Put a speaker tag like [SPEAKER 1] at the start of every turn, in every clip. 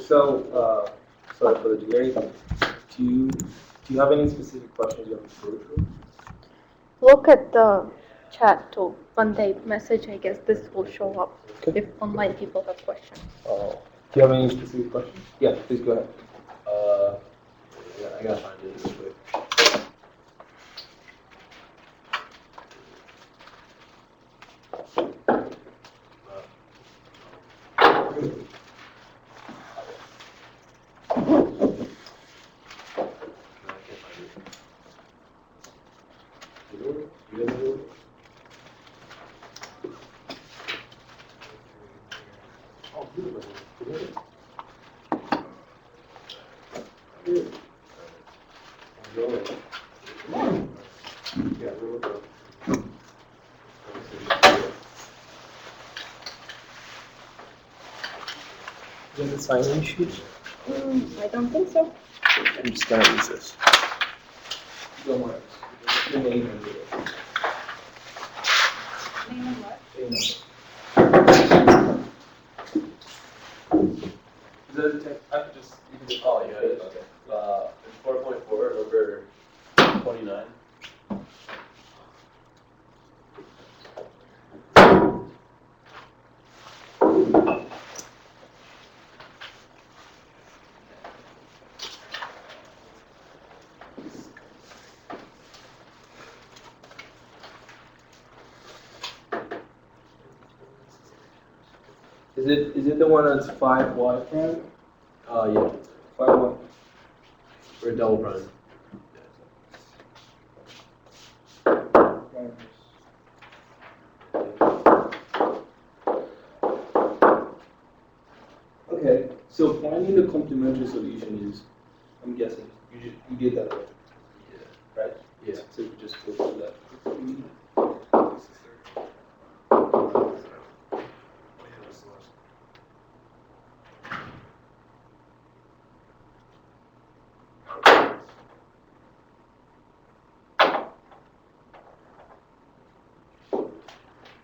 [SPEAKER 1] Sorry for the delay. Do you have any specific questions you want to go through?
[SPEAKER 2] Look at the chat too. When they message, I guess this will show up
[SPEAKER 1] Okay.
[SPEAKER 2] if online people have questions.
[SPEAKER 1] Do you have any specific questions? Yeah, please go ahead.
[SPEAKER 3] Yeah, I gotta find it real quick.
[SPEAKER 1] Do you have the sign-in sheet?
[SPEAKER 2] I don't think so.
[SPEAKER 1] I'm just gonna use this. Don't worry. Your name and your
[SPEAKER 2] Name and what?
[SPEAKER 1] Is that a text? I could just. You can just.
[SPEAKER 3] Oh, yeah, it is.
[SPEAKER 1] Okay.
[SPEAKER 3] It's 4.4, number 29.
[SPEAKER 1] Is it the one that's 5y prime?
[SPEAKER 3] Yeah,
[SPEAKER 1] 5y.
[SPEAKER 3] we're double prime.
[SPEAKER 1] Okay, so finding the complementary solution is, I'm guessing, you did that right?
[SPEAKER 3] Yeah.
[SPEAKER 1] Right?
[SPEAKER 3] Yeah.
[SPEAKER 1] So you just go through that.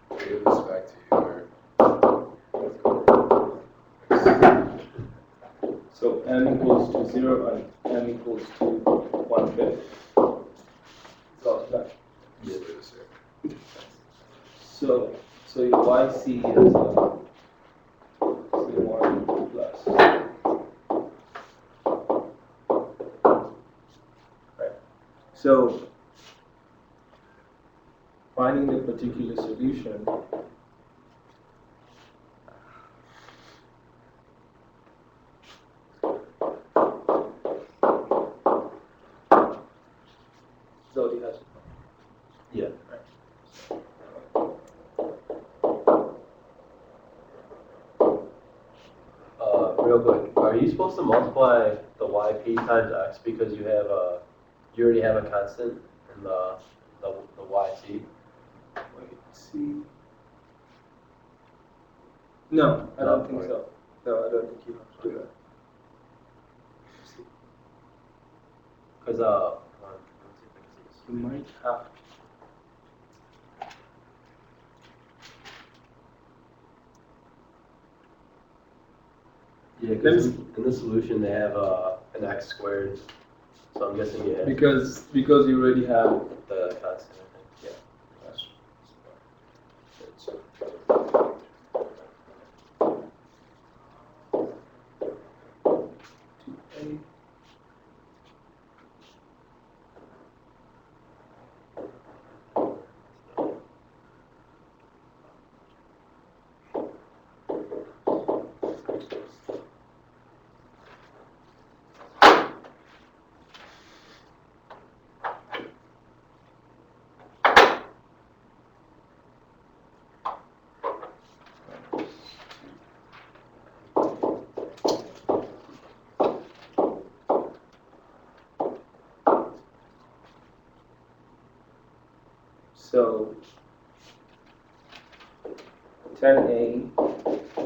[SPEAKER 3] Give this back to you.
[SPEAKER 1] So m equals to 0 and m equals to 1/5. So that.
[SPEAKER 3] Yeah.
[SPEAKER 1] So your yc is c1 plus. Right. So finding the particular solution. Zodi has it.
[SPEAKER 3] Yeah. Real quick, are you supposed to multiply the yp times x because you have you already have a constant in the yc?
[SPEAKER 1] Wait, see. No, I don't think so. No, I don't think you have to do that.
[SPEAKER 3] Because
[SPEAKER 1] You might have to.
[SPEAKER 3] yeah, because in the solution they have an x squared, so I'm guessing you have
[SPEAKER 1] Because you already have.
[SPEAKER 3] the constant. I think.
[SPEAKER 1] Yeah. That's A. So 10a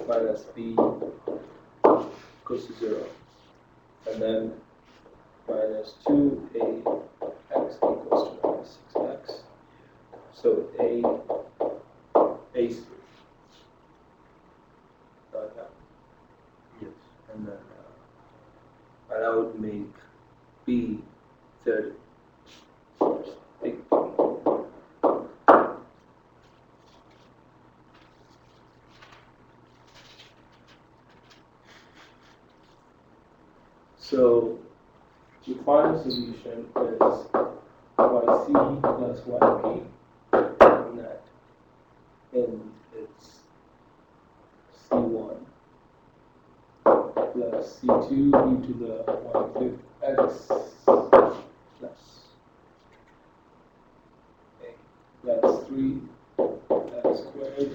[SPEAKER 1] minus b goes to 0. And then minus 2a x equals to minus 6x. So a like that.
[SPEAKER 3] Yes.
[SPEAKER 1] And then would make B 30. Big. So the final solution is yc plus yp, and that and it's c1 plus c2 e to the 1/5 x plus a. That's 3 x squared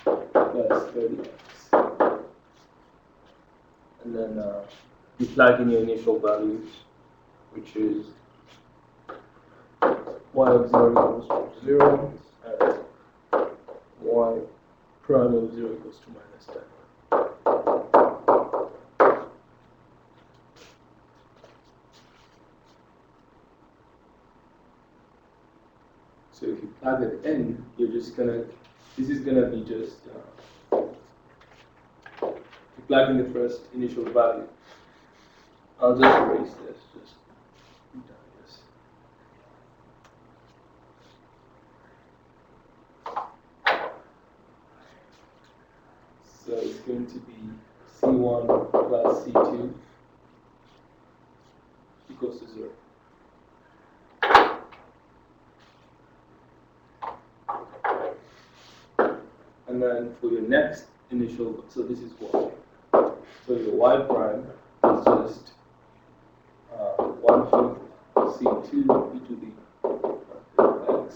[SPEAKER 1] plus 30x. And then you plug in your initial values, which is y of 0 equals to 0, and y prime of 0 equals to minus 10. So if you plug it in, you're just gonna, this is gonna be just, you plug in the first initial value. I'll just erase this, just done this. So it's going to be C1 plus C2 equals to 0. And then for your next initial, so this is y. So your y prime is just 1/5 C2 e to the 1/5 x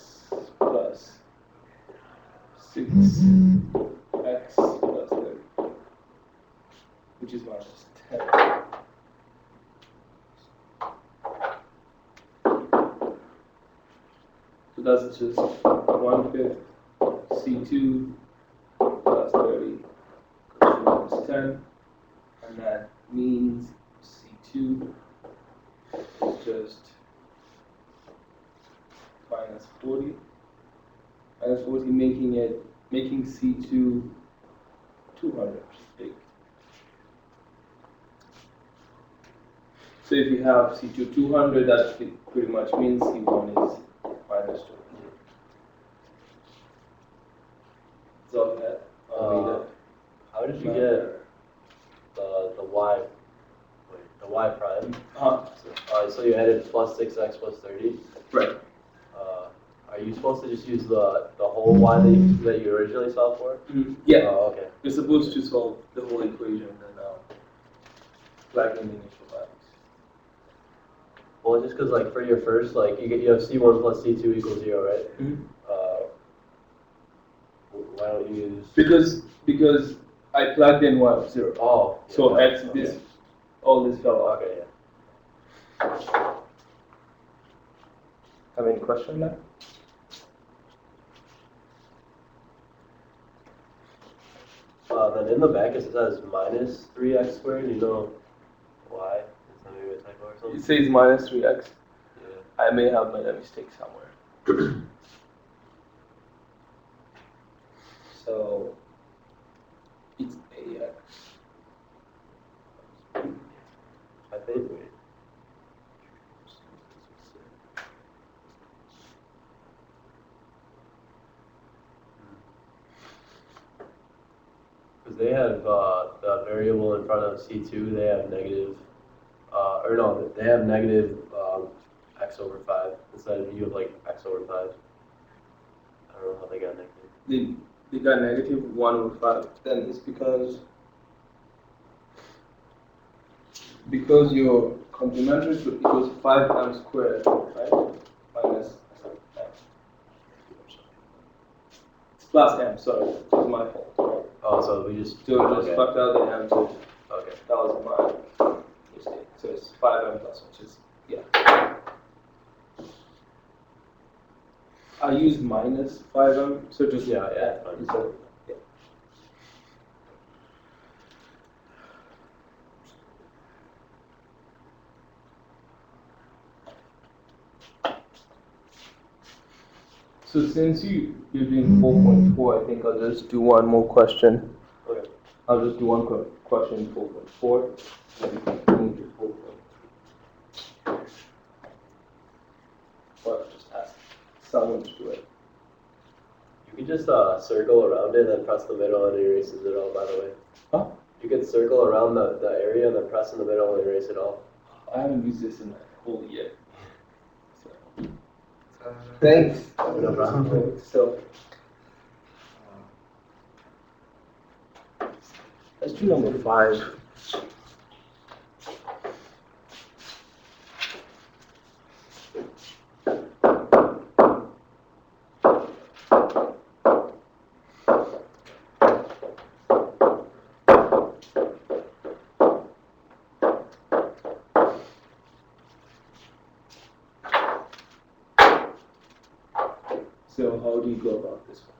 [SPEAKER 1] plus 6x plus 30, which is minus 10. So that's just 1/5 C2 plus 30 equals to minus 10, and that means C2 is just minus 40. Minus 40 making C2 200, which is big. So if you have C2 200, that pretty much means C1 is minus 200. Is all that?
[SPEAKER 3] How did you get the y? Wait, the y prime. So you added plus 6x plus 30.
[SPEAKER 1] Right.
[SPEAKER 3] Are you supposed to just use the whole y that you originally solved for?
[SPEAKER 1] Yeah.
[SPEAKER 3] Oh, okay.
[SPEAKER 1] You're supposed to solve the whole equation and plug in the initial values.
[SPEAKER 3] Well, just because like for your first, like you have C1 plus C2 equals 0, right?
[SPEAKER 1] Mm-hmm.
[SPEAKER 3] Why don't you use?
[SPEAKER 1] Because I plugged in y of 0.
[SPEAKER 3] Oh.
[SPEAKER 1] So
[SPEAKER 3] yeah,
[SPEAKER 1] x this all this fell off.
[SPEAKER 3] Okay, yeah.
[SPEAKER 1] Have any question now?
[SPEAKER 3] Then in the back it says minus 3x squared. You know why? Is that maybe a typo or something?
[SPEAKER 1] It says minus 3x.
[SPEAKER 3] Yeah.
[SPEAKER 1] I may have made a mistake somewhere. So it's ax.
[SPEAKER 3] I think. Because they have the variable in front of C2, they have negative, or no, they have negative x over 5 instead of you have like x over 5. I don't know how they got negative.
[SPEAKER 1] They got negative 1 over 5. Then it's because your complementary equals 5m squared, right? Minus m. It's plus m, sorry. It's my fault.
[SPEAKER 3] Oh, so we just.
[SPEAKER 1] So we just fucked out the m, so
[SPEAKER 3] Okay.
[SPEAKER 1] that was my mistake. So it's 5m plus, which is, yeah. I used minus 5m, so just,
[SPEAKER 3] Yeah.
[SPEAKER 1] So, yeah. So since you're doing 4.4, I think I'll just do one more question.
[SPEAKER 3] Okay.
[SPEAKER 1] I'll just do one question 4.4, and move to 4.3. Or just ask someone to do it.
[SPEAKER 3] You can just circle around it and press the middle and it erases it all, by the way.
[SPEAKER 1] Huh?
[SPEAKER 3] You can circle around the area and then press in the middle and erase it all.
[SPEAKER 1] I haven't used this in a whole year. So. Thanks.
[SPEAKER 3] No problem.
[SPEAKER 1] So, let's do number 5. So how do you go about this one?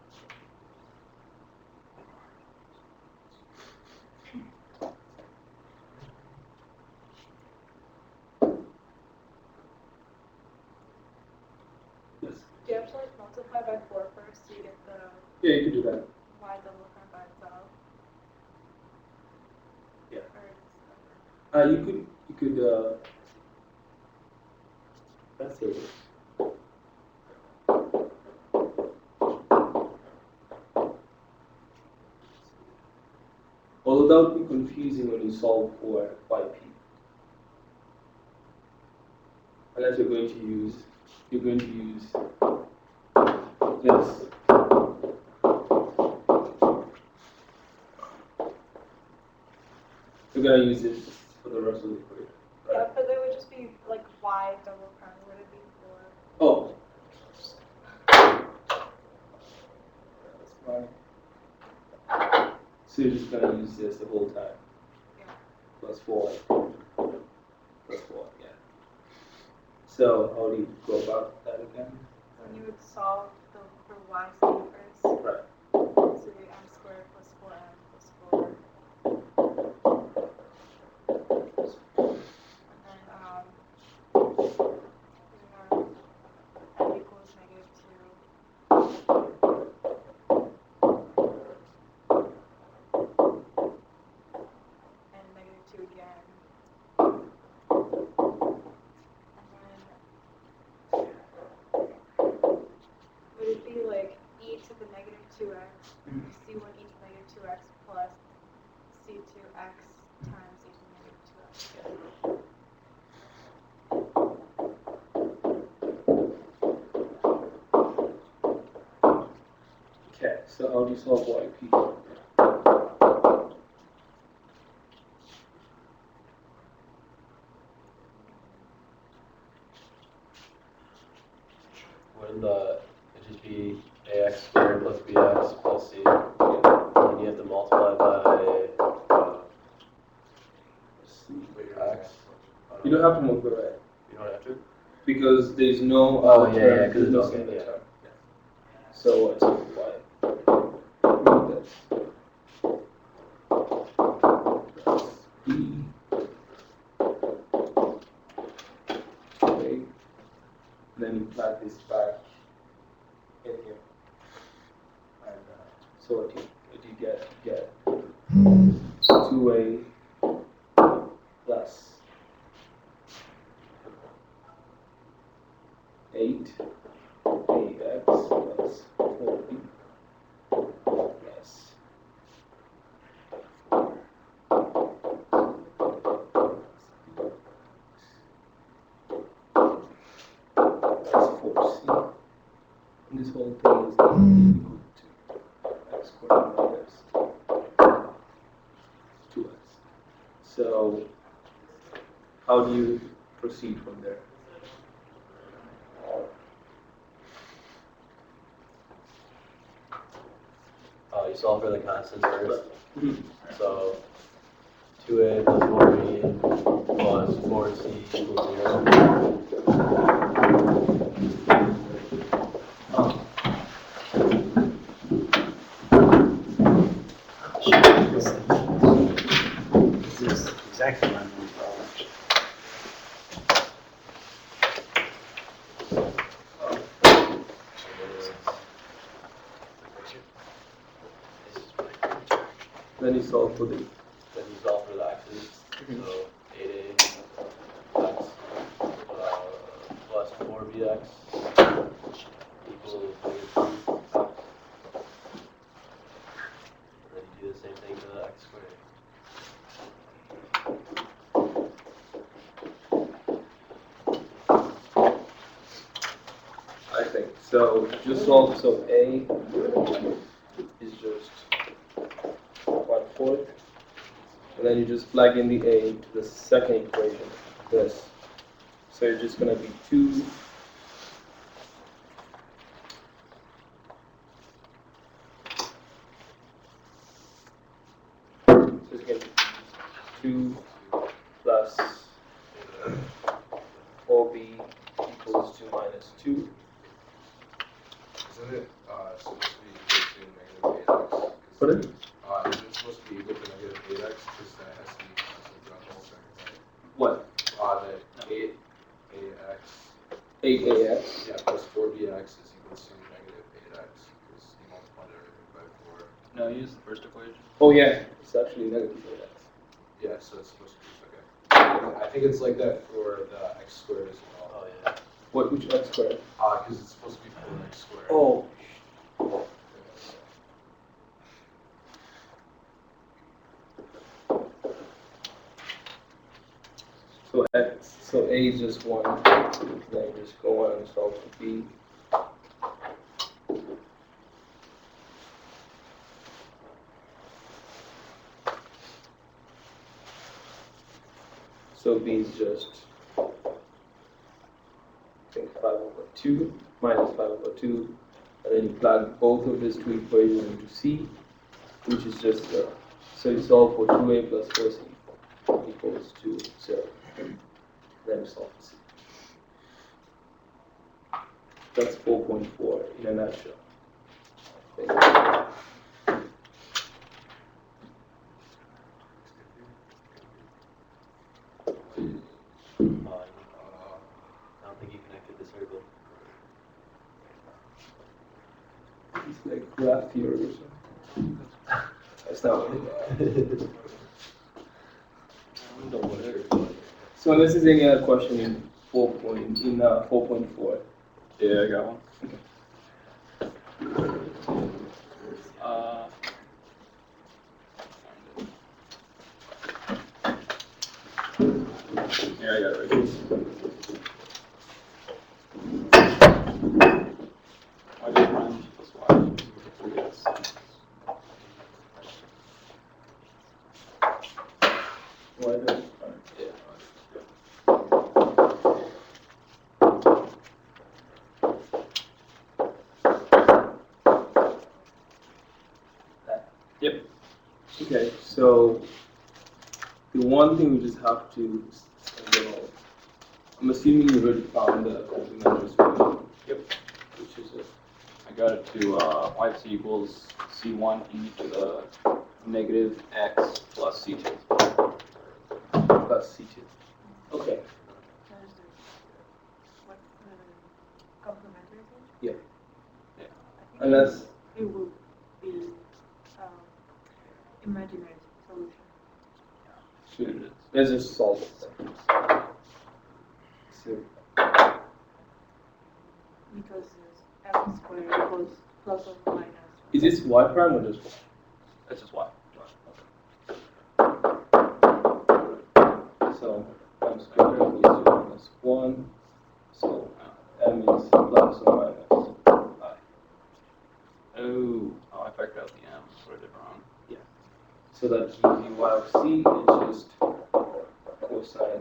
[SPEAKER 1] Yes.
[SPEAKER 2] Do you have to like multiply by 4 first so you get the
[SPEAKER 1] Yeah, you can do that.
[SPEAKER 2] y double prime by itself?
[SPEAKER 1] Yeah.
[SPEAKER 2] Or
[SPEAKER 1] You could
[SPEAKER 3] That's it.
[SPEAKER 1] although that would be confusing when you solve for yp. Unless you're going to use this. You're gonna use this for the rest of the equation,
[SPEAKER 2] yeah,
[SPEAKER 1] right?
[SPEAKER 2] but there would just be like y double prime. Would it be 4?
[SPEAKER 1] Oh. That's fine. So you're just gonna use this the whole time.
[SPEAKER 2] Yeah.
[SPEAKER 1] Plus 4. Plus 4, yeah. So how do you go about that again?
[SPEAKER 2] And you would solve for y c first.
[SPEAKER 1] Right.
[SPEAKER 2] So you m squared plus 4m plus 4. And then we have m equals -2. And -2 again. And then would it be like e to the -2x, c1 e to the -2x plus c2x times e to the -2x?
[SPEAKER 1] Okay, so how do you solve yp?
[SPEAKER 3] When it just be ax squared plus bx plus c. And you have to multiply by x.
[SPEAKER 1] You don't have to move the right
[SPEAKER 3] You don't have to?
[SPEAKER 1] because there's no
[SPEAKER 3] Oh, yeah,
[SPEAKER 1] term
[SPEAKER 3] yeah, 'cause it's
[SPEAKER 1] missing
[SPEAKER 3] okay,
[SPEAKER 1] the
[SPEAKER 3] yeah.
[SPEAKER 1] term. So it's y. Move this. Plus b. Okay. Then you plug this back in here. And so what you get? You get 2a plus 8 ax plus 4b plus 4 that's 4c. And this whole thing is equal to x squared minus 2x. So how do you proceed from there?
[SPEAKER 3] You solve for the constants first. So 2a plus 4b plus 4c equals 0.
[SPEAKER 4] This is exactly what I'm doing.
[SPEAKER 1] Then you solve for the
[SPEAKER 3] Then you solve for the x's.
[SPEAKER 1] Mhm.
[SPEAKER 3] So 8a x plus 4bx equals -2x. And then you do the same thing to the x squared.
[SPEAKER 1] I think. So just solve, so A is just 1/4. And then you just plug in the A to the second equation, this. So it's just gonna be 2 so it's gonna be 2 plus 4b equals 2 minus 2.
[SPEAKER 5] Isn't it supposed to be equal to -8x?
[SPEAKER 1] Pardon?
[SPEAKER 5] Isn't it supposed to be equal to -8x? Because that has to be constant throughout the whole circle,
[SPEAKER 1] What?
[SPEAKER 5] right? That 8ax,
[SPEAKER 1] 8ax.
[SPEAKER 5] yeah, plus 4bx is equal to -8x, because you multiplied everything by 4.
[SPEAKER 6] No, use the first equation.
[SPEAKER 1] Oh yeah, it's actually negative 8x.
[SPEAKER 5] Yeah, so it's supposed to be, okay. I think it's like that for the x squared as well.
[SPEAKER 3] Oh yeah.
[SPEAKER 1] What, which x squared?
[SPEAKER 5] Because it's supposed to be 4x squared.
[SPEAKER 1] Oh, so x, so A is just 1, then you just go on and solve for B. So B is just, I think 5/2, minus 5/2, and then you plug both of these two equations into C, which is just 0. So you solve for 2a plus 4c equals to 0. Then you solve for C. That's 4.4 in a nutshell. I think.
[SPEAKER 3] I don't think you connected the circle.
[SPEAKER 1] It's like graph theory or something. That's not what it is. So this is a question in 4.4.
[SPEAKER 6] Yeah, I got one. Yeah, I got it right here. Y prime plus y equals 3x.
[SPEAKER 1] Why does
[SPEAKER 6] Yep.
[SPEAKER 1] Okay, so the one thing we just have to, I'm assuming you already found the complementary solution.
[SPEAKER 6] Yep.
[SPEAKER 1] Which is it?
[SPEAKER 6] I got it to y equals c1 e to the negative x plus c2.
[SPEAKER 1] Plus C2. Okay,
[SPEAKER 2] What's the complementary equation?
[SPEAKER 1] yeah.
[SPEAKER 6] Yeah.
[SPEAKER 2] I think
[SPEAKER 1] Unless,
[SPEAKER 2] it will be imaginary solution.
[SPEAKER 6] It is.
[SPEAKER 1] let's just solve it then. So,
[SPEAKER 2] Because x squared equals plus or minus.
[SPEAKER 1] is this y prime or just y?
[SPEAKER 6] That's just y.
[SPEAKER 1] So m squared is minus 1. So m is plus or minus I.
[SPEAKER 6] Oh, I factored out the m. What I did wrong.
[SPEAKER 1] So that gives you y of c is just cosine sine.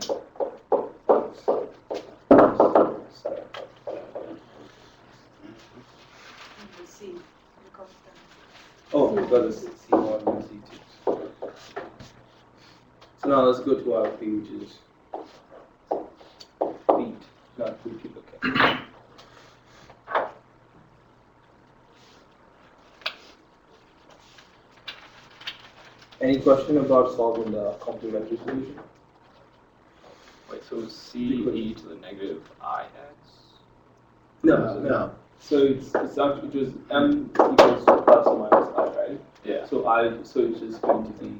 [SPEAKER 2] And the c, the constant.
[SPEAKER 1] Oh, because it's c1 and c2. So now let's go to our p, which is feet, not feet, okay. Any question about solving the complementary solution?
[SPEAKER 6] Wait, so c e to the negative I x?
[SPEAKER 1] No. So it's actually just m equals plus or minus I, right?
[SPEAKER 6] Yeah.
[SPEAKER 1] So so it's just going to be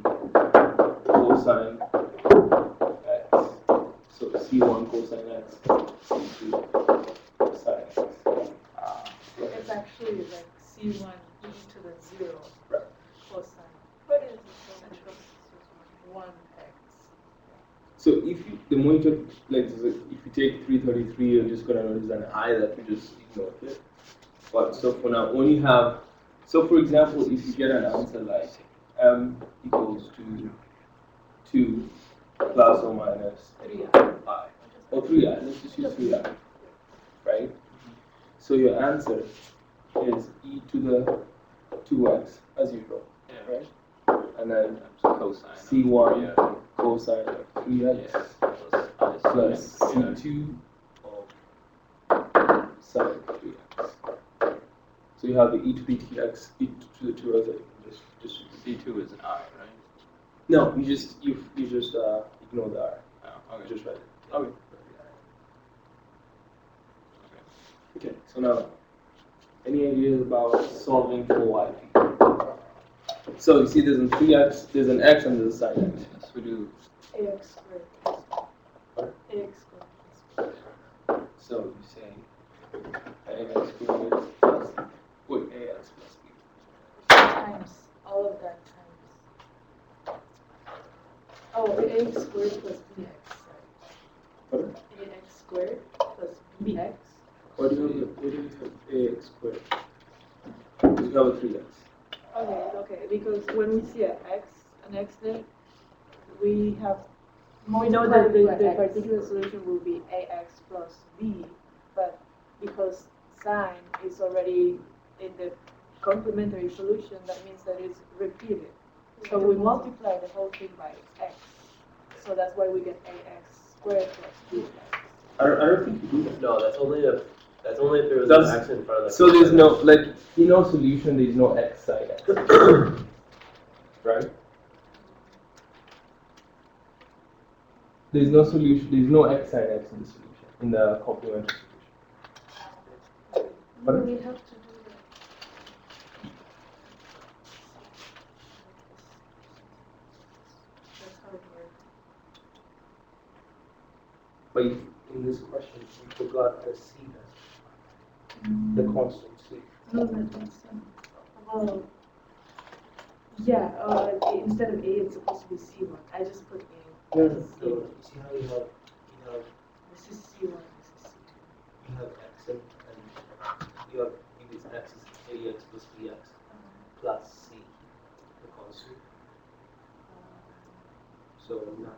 [SPEAKER 1] cosine x. So C1 cosine x, C2 cosine x.
[SPEAKER 7] It's actually like C1 e to the 0
[SPEAKER 1] Right.
[SPEAKER 7] cosine
[SPEAKER 2] What is it?
[SPEAKER 7] 1x.
[SPEAKER 1] So if you, the more you take, like, if you take 333, you're just gonna notice an I that you just ignore it. But so for now, when you have, so for example, if you get an answer like m equals to 2 plus or minus
[SPEAKER 7] 3i.
[SPEAKER 1] I, or 3i, let's just use 3i, right? So your answer is e to the 2x as usual, right? And then
[SPEAKER 6] Cosine.
[SPEAKER 1] C1
[SPEAKER 6] Yeah.
[SPEAKER 1] cosine of 3x plus C2 of sine 3x. So you have the e to the tx, e to the 2x that you can just distribute.
[SPEAKER 6] C2 is an I, right?
[SPEAKER 1] No, you just ignore the r.
[SPEAKER 6] Oh, okay.
[SPEAKER 1] Just write it.
[SPEAKER 6] Okay.
[SPEAKER 1] Okay. So now, any ideas about solving for yp? So you see, there's an 3x, there's an x, and there's a sine x.
[SPEAKER 6] Yes, we do.
[SPEAKER 7] ax squared. ax squared.
[SPEAKER 1] So you say ax squared plus ax plus b.
[SPEAKER 7] Times all of that times. Oh, ax squared plus bx.
[SPEAKER 1] Pardon?
[SPEAKER 7] Sorry. Ax squared plus bx.
[SPEAKER 1] What do you have ax squared? You have a 3x.
[SPEAKER 7] Okay, because when we see an x there, we know that the particular solution will be ax plus b, but because sine is already in the complementary solution, that means that it's repeated. So we multiply the whole thing by x. So that's why we get ax squared plus bx.
[SPEAKER 1] I don't think you do that.
[SPEAKER 3] No, that's only if there was
[SPEAKER 1] That's-
[SPEAKER 3] an x in front of the.
[SPEAKER 1] So there's no, like, in our solution, there's no x sine x. Right? There's no solution, there's no x sine x in the solution, in the complementary solution. Pardon?
[SPEAKER 7] We have to do that. That's how it works.
[SPEAKER 1] But in this question, you forgot the c, the constant c.
[SPEAKER 7] No, that's well, yeah. Instead of a, it's supposed to be C1. I just put a.
[SPEAKER 1] No,
[SPEAKER 7] This is
[SPEAKER 1] so you see how you have
[SPEAKER 7] This is C1. This is C2.
[SPEAKER 1] you have x and you have this x is ax plus bx plus c, the constant. So now,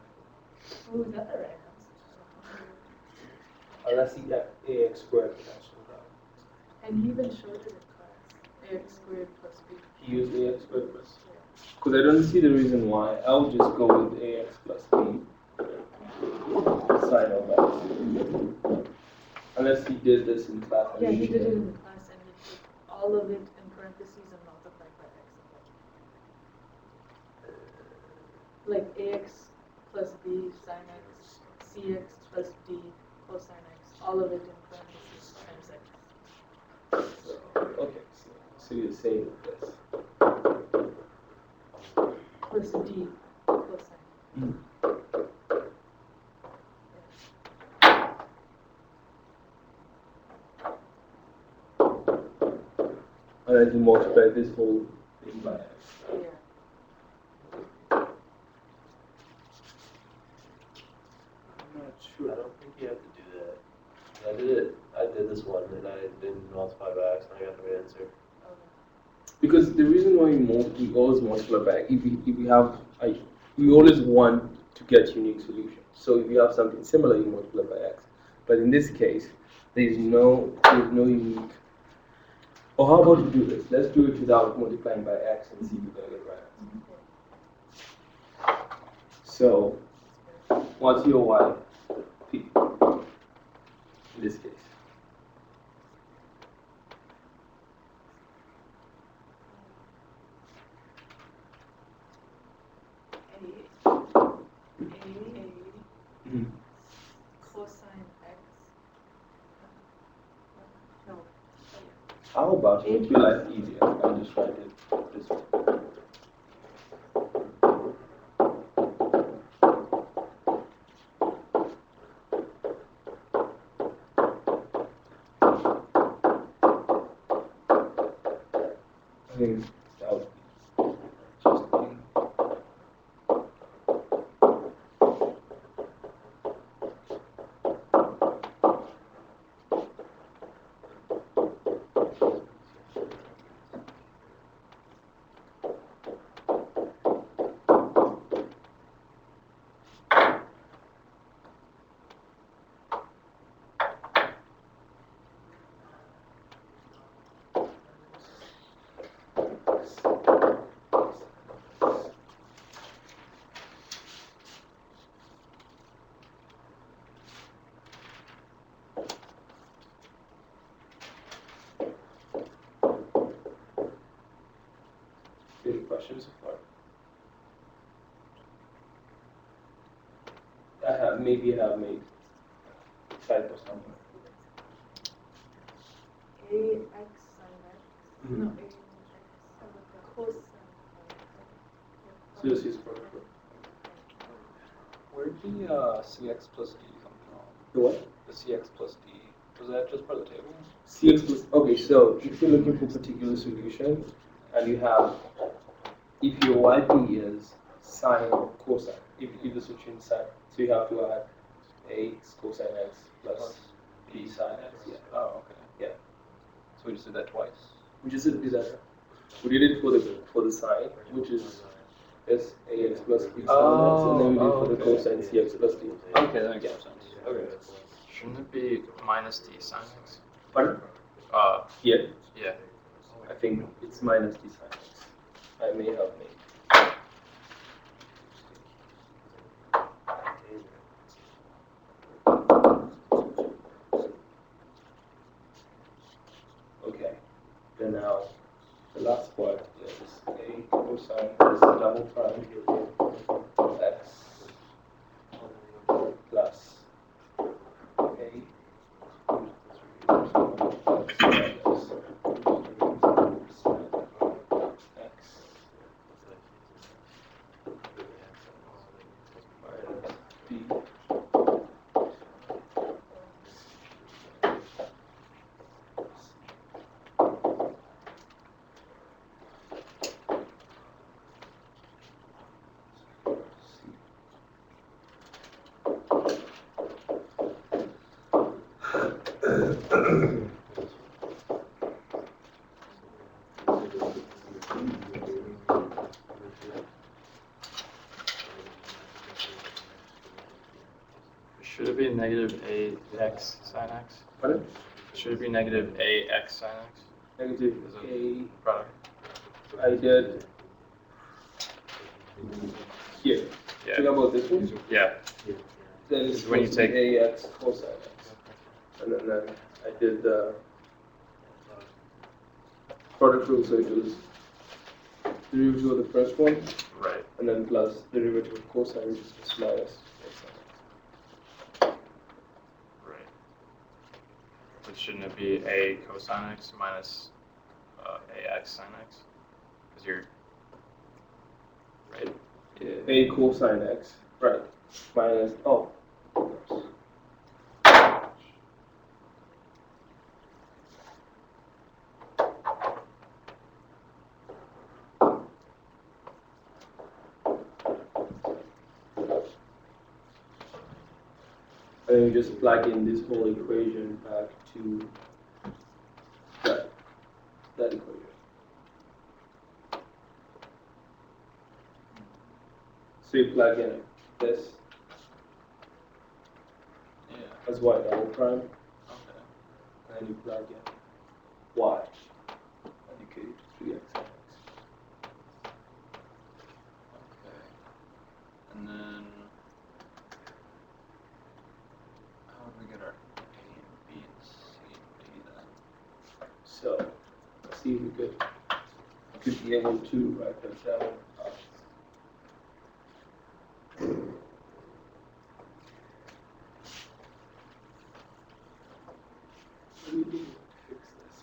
[SPEAKER 7] Oh, is that the right answer?
[SPEAKER 1] unless you have ax squared cancelled out.
[SPEAKER 7] And he even showed it in class. Ax squared plus b.
[SPEAKER 1] He used ax squared plus. Because I don't see the reason why. I'll just go with ax plus b sine of x. Unless he did this in class.
[SPEAKER 7] Yeah, he did it in the class, and he put all of it in parentheses and multiplied by x. Like ax plus b sine x, cx plus d cosine x, all of it in parentheses times x.
[SPEAKER 1] Okay, so you're saying this.
[SPEAKER 7] Plus d cosine.
[SPEAKER 1] And then you multiply this whole thing by x.
[SPEAKER 7] Yeah.
[SPEAKER 3] I'm not sure. I don't think you have to do that. I did this one and I didn't multiply by x and I got the right answer.
[SPEAKER 7] Okay.
[SPEAKER 1] Because the reason why we always multiply by, if we have, we always want to get unique solutions. So if you have something similar, you multiply by x. But in this case, there's no unique. Or how about we do this? Let's do it without multiplying by x and see if we're gonna get the right answer. So, what's your y? P. In this case. Mhm.
[SPEAKER 7] Cosine x. No.
[SPEAKER 1] How about to make your life easier? I'll just write it this way. I think that would be just fine. Any questions so far? Maybe I have made type or something.
[SPEAKER 2] AX sin x.
[SPEAKER 1] Mhm.
[SPEAKER 2] No, AX cosine.
[SPEAKER 1] So this is product rule.
[SPEAKER 6] Where did the CX plus D come from?
[SPEAKER 1] The what?
[SPEAKER 6] The CX plus D, was that just part of the table?
[SPEAKER 1] CX plus, okay, so if you're looking for particular solution and you have, if your YP is sine or cosine, if the solution is sine, so you have to add AX cosine x plus B sine x, yeah.
[SPEAKER 6] Oh, okay.
[SPEAKER 1] Yeah.
[SPEAKER 6] So we just did that twice?
[SPEAKER 1] We just did that. We did it for the sine, which is S AX plus B sine x, and then we did for the cosine CX plus D.
[SPEAKER 6] Okay, that makes more sense. Okay.
[SPEAKER 8] Shouldn't it be minus d sin x?
[SPEAKER 1] Pardon?
[SPEAKER 8] Yeah.
[SPEAKER 1] Yeah, I think it's minus D sine x. I may have made. Okay, then now the last part is a cosine is double prime x plus a x minus b.
[SPEAKER 8] Should it be negative ax sin x?
[SPEAKER 1] Pardon?
[SPEAKER 8] Should it be negative ax sin x?
[SPEAKER 1] Negative
[SPEAKER 8] Is it
[SPEAKER 1] a.
[SPEAKER 8] product?
[SPEAKER 1] I did here.
[SPEAKER 8] Yeah.
[SPEAKER 1] Think about this one.
[SPEAKER 8] Yeah.
[SPEAKER 1] Then it's
[SPEAKER 8] When you
[SPEAKER 1] supposed to be
[SPEAKER 8] take-
[SPEAKER 1] ax cosine x, and then I did the product rule, so it was derivative of the first one,
[SPEAKER 8] Right.
[SPEAKER 1] and then plus derivative of cosine, which is just minus cosine.
[SPEAKER 8] Right. But shouldn't it be a cosine x minus ax sin x? Because you're right.
[SPEAKER 1] A cosine x, right? Minus of course. And then you just plug in this whole equation back to that equation. So you plug in this
[SPEAKER 6] Yeah,
[SPEAKER 1] as y double prime,
[SPEAKER 6] okay.
[SPEAKER 1] and then you plug in y, and you get it to 3x and x.
[SPEAKER 6] Okay. And then, how would we get our A and B and C and D then?
[SPEAKER 1] So let's see if we could be able to write them down. We need to fix this.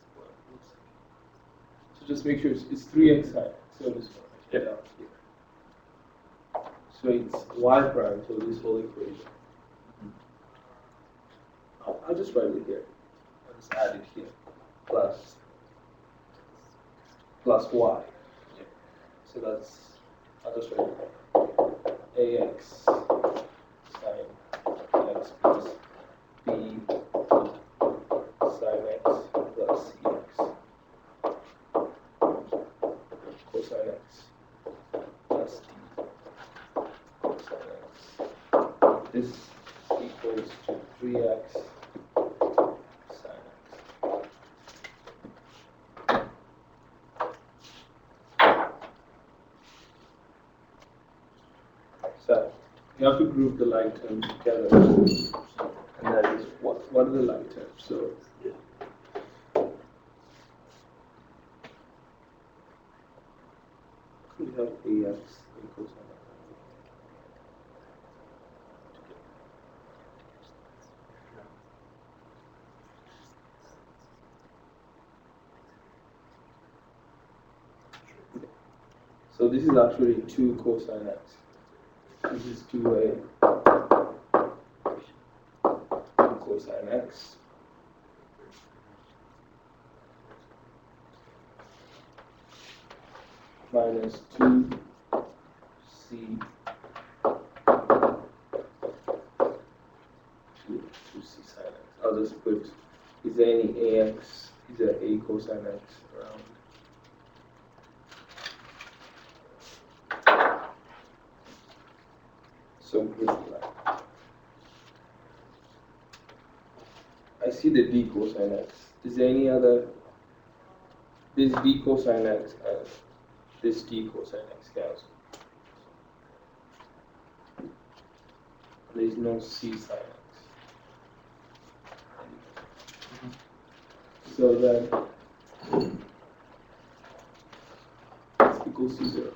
[SPEAKER 1] So just make sure it's 3x sine. So this one, right down here. So it's y prime, so this whole equation. I'll just write it here. I'll just add it here. Plus plus y. So that's, I'll just write ax sine x plus b sine x plus cx cosine x plus d cosine x. This equals to 3x sine x. So you have to group the like terms together, and that is what are the like terms? So we have ax equals so this is actually 2 cosine x. This is 2a cosine x minus 2c 2c sine x. I'll just put, is there any ax, is there a cosine x around? So group like. I see the d cosine x. Is there any other, this d cosine x and this d cosine x cancel? There is no c sine x. So then x equals to 0.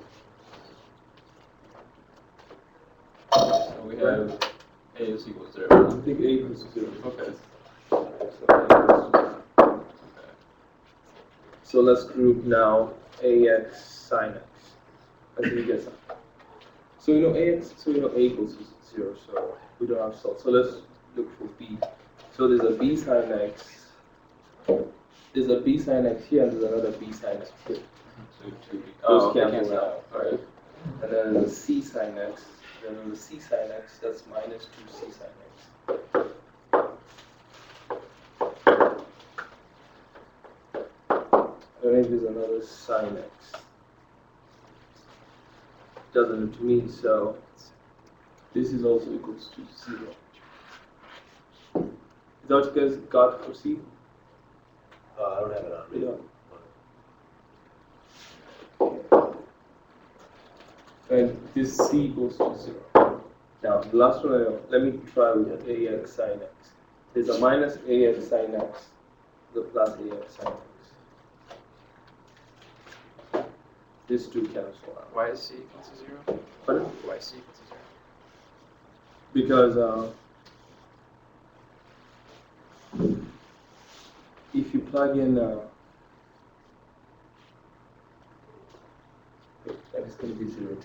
[SPEAKER 6] So we have a is equal to 0.
[SPEAKER 1] I think a equals to 0.
[SPEAKER 6] Okay.
[SPEAKER 1] So, a equals to 0. So let's group now ax sine x. I think you get some. So you know ax, so you know a equals to 0, so we don't have to solve. So let's look for b. So there's a b sine x. There's a b sine x here, and there's another b sine x here.
[SPEAKER 6] So 2b.
[SPEAKER 1] Those
[SPEAKER 6] Oh, okay,
[SPEAKER 1] cancel out,
[SPEAKER 6] All right.
[SPEAKER 1] And then there's a c sine x. Then there's a c sine x, that's minus 2c sine x. I don't know if there's another sine x. Doesn't look to me, so this is also equals to 0. Is that what you guys got for C?
[SPEAKER 3] I don't have it on me.
[SPEAKER 1] Yeah. And this c equals to 0. Now, the last one, let me try with ax sine x. There's a minus ax sine x, the plus ax sine x. These two cancel out.
[SPEAKER 8] Why is c equal to 0?
[SPEAKER 1] Pardon?
[SPEAKER 8] Why is c equal to 0?
[SPEAKER 1] Because if you plug in, that is going to be 0 too.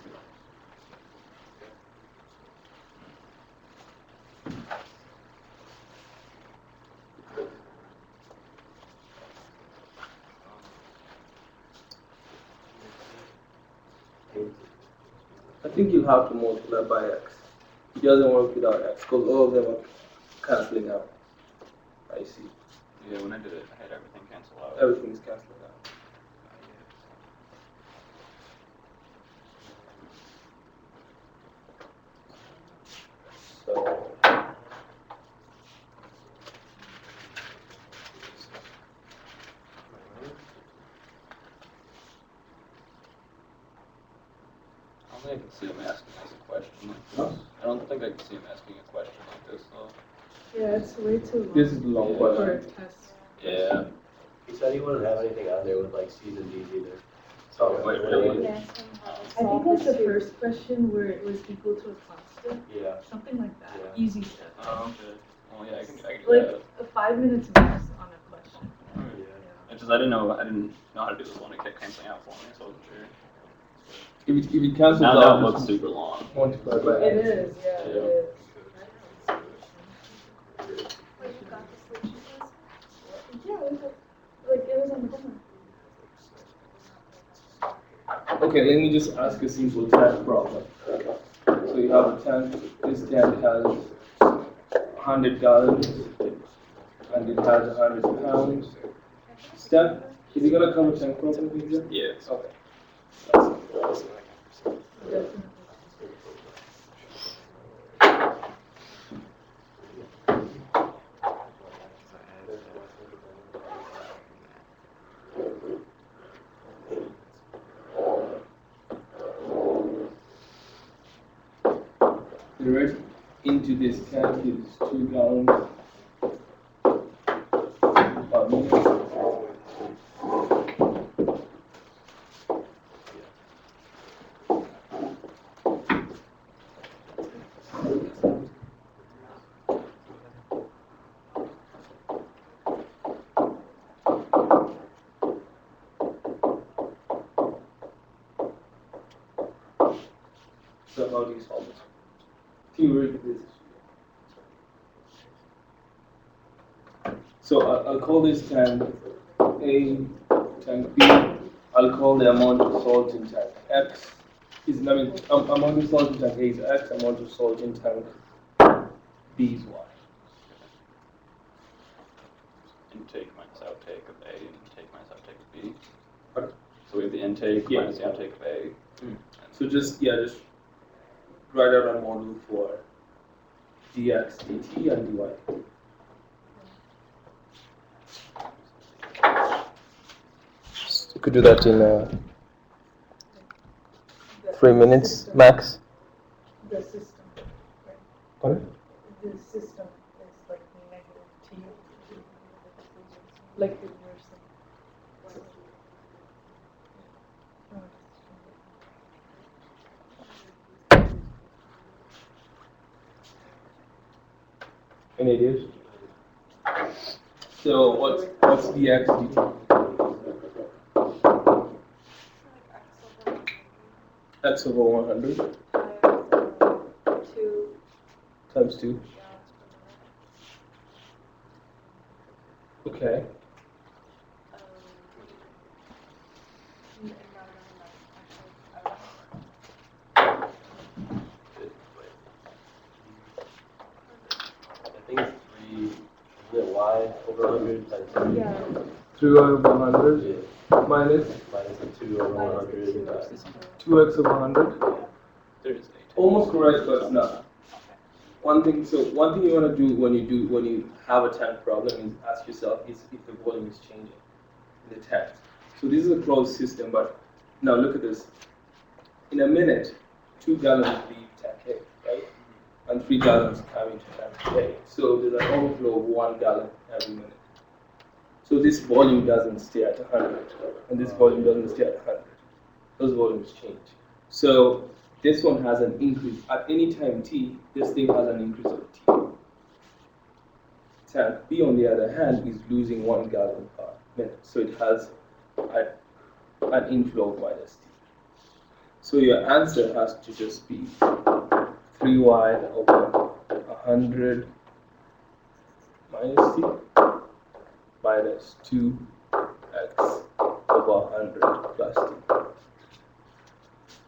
[SPEAKER 1] I think you'll have to multiply by x. It doesn't work without x because all of them are cancelling out. I see.
[SPEAKER 6] Yeah, when I did it, I had everything cancel out.
[SPEAKER 1] Everything's cancelling out. So
[SPEAKER 6] I don't think I can see him asking us a question like this. I don't think I can see him asking a question like this though.
[SPEAKER 7] Yeah, it's way too long.
[SPEAKER 1] this is the long
[SPEAKER 6] Yeah.
[SPEAKER 7] For a
[SPEAKER 1] question.
[SPEAKER 7] test.
[SPEAKER 6] Yeah.
[SPEAKER 3] He said he wouldn't have anything on there with like C's and D's either.
[SPEAKER 6] Oh, wait, really?
[SPEAKER 2] Yes.
[SPEAKER 7] I think that's the first question where it was equal to a constant,
[SPEAKER 3] Yeah.
[SPEAKER 7] something like that.
[SPEAKER 3] Yeah.
[SPEAKER 7] Easy stuff.
[SPEAKER 6] Oh, okay. Well, yeah, I can do
[SPEAKER 7] Like
[SPEAKER 6] that.
[SPEAKER 7] a 5 minutes max on a question.
[SPEAKER 3] Yeah.
[SPEAKER 6] It's just I didn't know how to do this one. It kept canceling out for me, so I wasn't sure.
[SPEAKER 1] If it cancels
[SPEAKER 6] Now
[SPEAKER 1] out,
[SPEAKER 6] that looks
[SPEAKER 1] just
[SPEAKER 6] super long.
[SPEAKER 1] multiply by
[SPEAKER 7] It
[SPEAKER 1] x.
[SPEAKER 7] is, yeah, it
[SPEAKER 6] Yeah.
[SPEAKER 7] is.
[SPEAKER 2] Wait, you got the solution to this?
[SPEAKER 7] Yeah, it was like it was on the corner.
[SPEAKER 1] Okay, let me just ask a simple tank problem. So you have a tank, this tank has 100 gallons, and it has 100 pounds. Steph, is it gonna cover tank problem here?
[SPEAKER 6] Yes.
[SPEAKER 1] Okay.
[SPEAKER 7] Definitely.
[SPEAKER 1] The rest into this tank is 2 gallons. So how do you solve this? Theoretically, so I'll call this tank A, tank B. I'll call the amount of salt in tank X. Amount of salt in tank A is X, amount of salt in tank B is Y.
[SPEAKER 6] Intake minus outtake of A, intake minus outtake of B.
[SPEAKER 1] Okay.
[SPEAKER 6] So we have the intake
[SPEAKER 1] Yeah.
[SPEAKER 6] minus the outtake of A.
[SPEAKER 1] So just write out a model for dx, dt, and dy. You could do that in
[SPEAKER 7] The-
[SPEAKER 1] 3
[SPEAKER 7] the
[SPEAKER 1] minutes
[SPEAKER 7] system-
[SPEAKER 1] max.
[SPEAKER 7] The system, right?
[SPEAKER 1] Pardon?
[SPEAKER 7] The system is like negative T, like the reversing.
[SPEAKER 1] Any ideas? So what's dx, dt? X over 100
[SPEAKER 2] 2
[SPEAKER 1] times 2.
[SPEAKER 2] gallons per minute.
[SPEAKER 1] Okay.
[SPEAKER 2] And not enough, actually,
[SPEAKER 3] I think it's 3, isn't it y over 100 times 2?
[SPEAKER 2] Yeah.
[SPEAKER 1] 3 over 100
[SPEAKER 3] Yeah,
[SPEAKER 1] minus
[SPEAKER 3] minus the 2 over 100 times.
[SPEAKER 1] 2x over 100.
[SPEAKER 6] There is a.
[SPEAKER 1] Almost correct, but it's not. One thing you want to do when you have a tank problem is ask yourself is if the volume is changing in the tank. So this is a closed system, but now look at this. In a minute, 2 gallons leave tank A, right? And 3 gallons come into tank A. So there's an overflow of 1 gallon every minute. So this volume doesn't stay at 100, and this volume doesn't stay at 100. Those volumes change. So this one has an increase. At any time t, this thing has an increase of t. Tank B, on the other hand, is losing 1 gallon per minute. So it has an inflow of minus t. So your answer has to just be 3y over 100 minus t minus 2x over 100 plus t.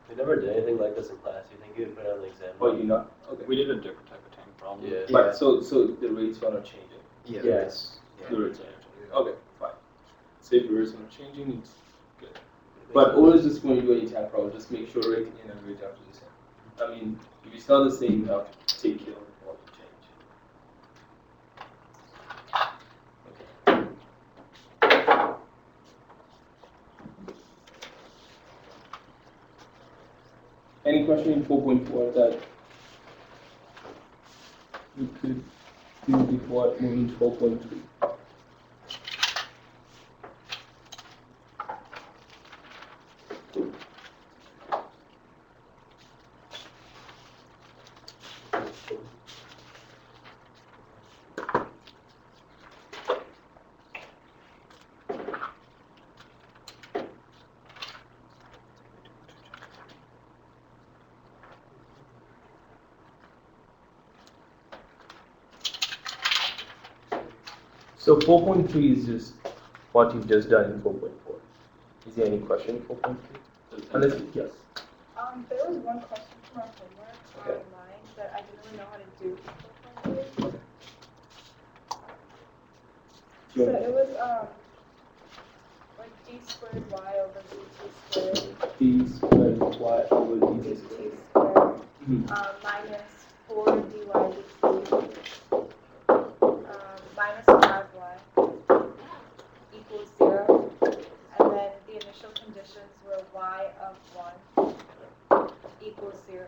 [SPEAKER 3] We never did anything like this in class. You think you'd put it on the exam?
[SPEAKER 1] Oh, you not? Okay.
[SPEAKER 6] We did a different type of tank problem.
[SPEAKER 3] Yeah.
[SPEAKER 1] But so the rates are not changing.
[SPEAKER 3] Yes.
[SPEAKER 1] The rates are not changing. Okay, fine. So if the rates are not changing, it's good. But always just when you do any tank problem, just make sure rate in and rate out is the same. I mean, if it's not the same, you have to take care of the volume change. Any question in 4.4 that we could do before moving to 4.3? So 4.3 is just what you've just done in 4.4. Is there any question in 4.3? Unless, yes.
[SPEAKER 2] There was one question from our homework
[SPEAKER 1] Okay.
[SPEAKER 2] online that I didn't really know how to do. So
[SPEAKER 1] Sure.
[SPEAKER 2] it was like d squared y over dt squared
[SPEAKER 1] D squared y over dt
[SPEAKER 2] dt
[SPEAKER 1] squared.
[SPEAKER 2] squared
[SPEAKER 1] Mhm.
[SPEAKER 2] minus 4 dy dt minus 5y equals 0. And then the initial conditions were y of 1 equals 0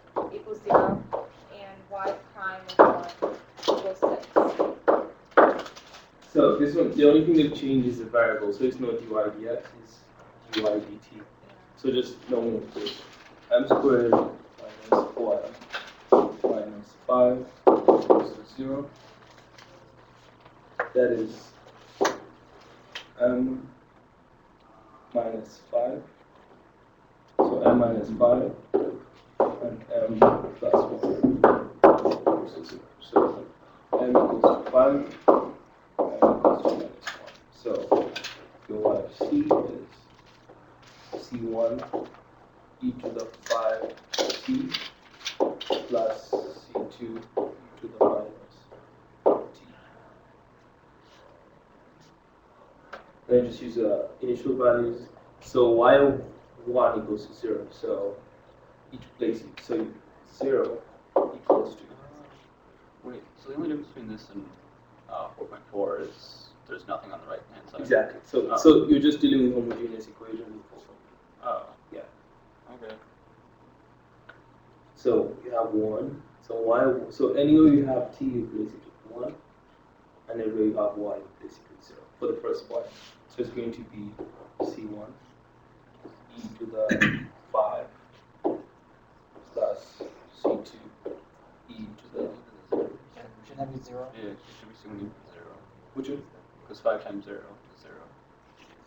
[SPEAKER 2] and y prime of 1 equals 6.
[SPEAKER 1] So this one, the only thing that changes the variable, so it's not dy dx, it's dy dt. So just normal equation. M squared minus y minus 5 equals to 0. That is m minus 5. So m minus 5 and m plus 1 equals to 0. So m equals to 5 and m equals to minus 1. So your c is c1 e to the 5t plus c2 e to the minus t. Then just use initial values. So y1 equals to 0. So each place, so 0 equals to.
[SPEAKER 6] Wait, so the only difference between this and 4.4 is there's nothing on the right hand side.
[SPEAKER 1] Exactly. So
[SPEAKER 6] Oh.
[SPEAKER 1] so you're just dealing with homogeneous equation.
[SPEAKER 6] Oh.
[SPEAKER 1] Yeah.
[SPEAKER 6] Okay.
[SPEAKER 1] So you have 1. So y. So anywhere you have t, you place it with 1, and everywhere you have y, you place it with 0 for the first y. So it's going to be c1 e to the 5 plus c2 e to the 0.
[SPEAKER 4] Shouldn't that be 0?
[SPEAKER 6] Yeah, it should be soon equal to 0.
[SPEAKER 1] Which one?
[SPEAKER 6] Because 5 times 0 is 0.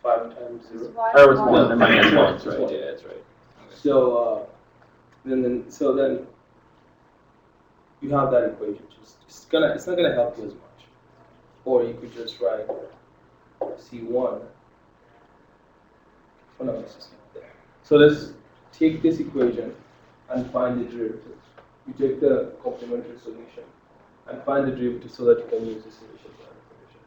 [SPEAKER 1] 5 times 0.
[SPEAKER 2] Y
[SPEAKER 6] Or was
[SPEAKER 2] of
[SPEAKER 6] 1, never mind, that's 1,
[SPEAKER 1] It's
[SPEAKER 6] that's right,
[SPEAKER 1] one.
[SPEAKER 6] yeah, that's right. Okay.
[SPEAKER 1] So then you have that equation. It's not gonna help you as much. Or you could just write c1. Oh no, it's just not there. So let's take this equation and find the derivative. You take the complementary solution and find the derivative so that you can use this initial value equation.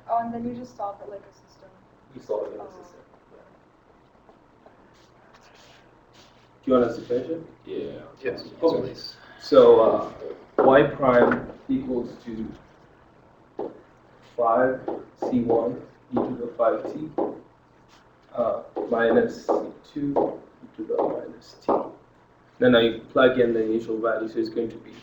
[SPEAKER 2] Oh, and then you just solve it like a system.
[SPEAKER 1] You solve it in the
[SPEAKER 2] Oh.
[SPEAKER 1] system. Do you want us to finish it?
[SPEAKER 6] Yeah.
[SPEAKER 5] Yes.
[SPEAKER 1] Okay. So y prime equals to 5c1 e to the 5t minus c2 e to the minus t. Then I plug in the initial value, so it's going to be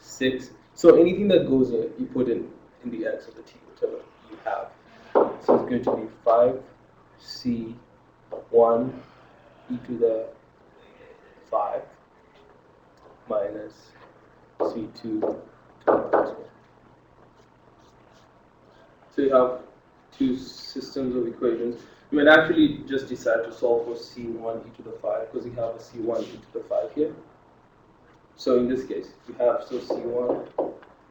[SPEAKER 1] 6. So anything that goes in, you put in the x or the t, whatever you have. So it's going to be 5c1 e to the 5 minus c2 to the minus 1. So you have two systems of equations. You might actually just decide to solve for c1 e to the 5 because you have a c1 e to the 5 here. So in this case, you have so c1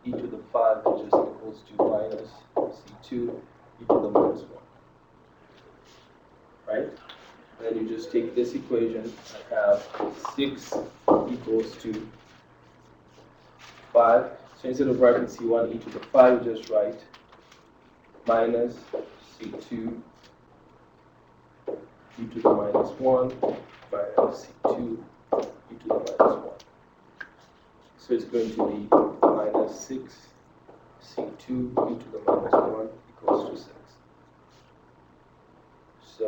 [SPEAKER 1] e to the 5 which just equals to minus c2 e to the minus 1. Right? And then you just take this equation and have 6 equals to 5. So instead of writing c1 e to the 5, you just write minus c2 e to the minus 1 minus c2 e to the minus 1. So it's going to be minus 6 c2 e to the minus 1 equals to 6. So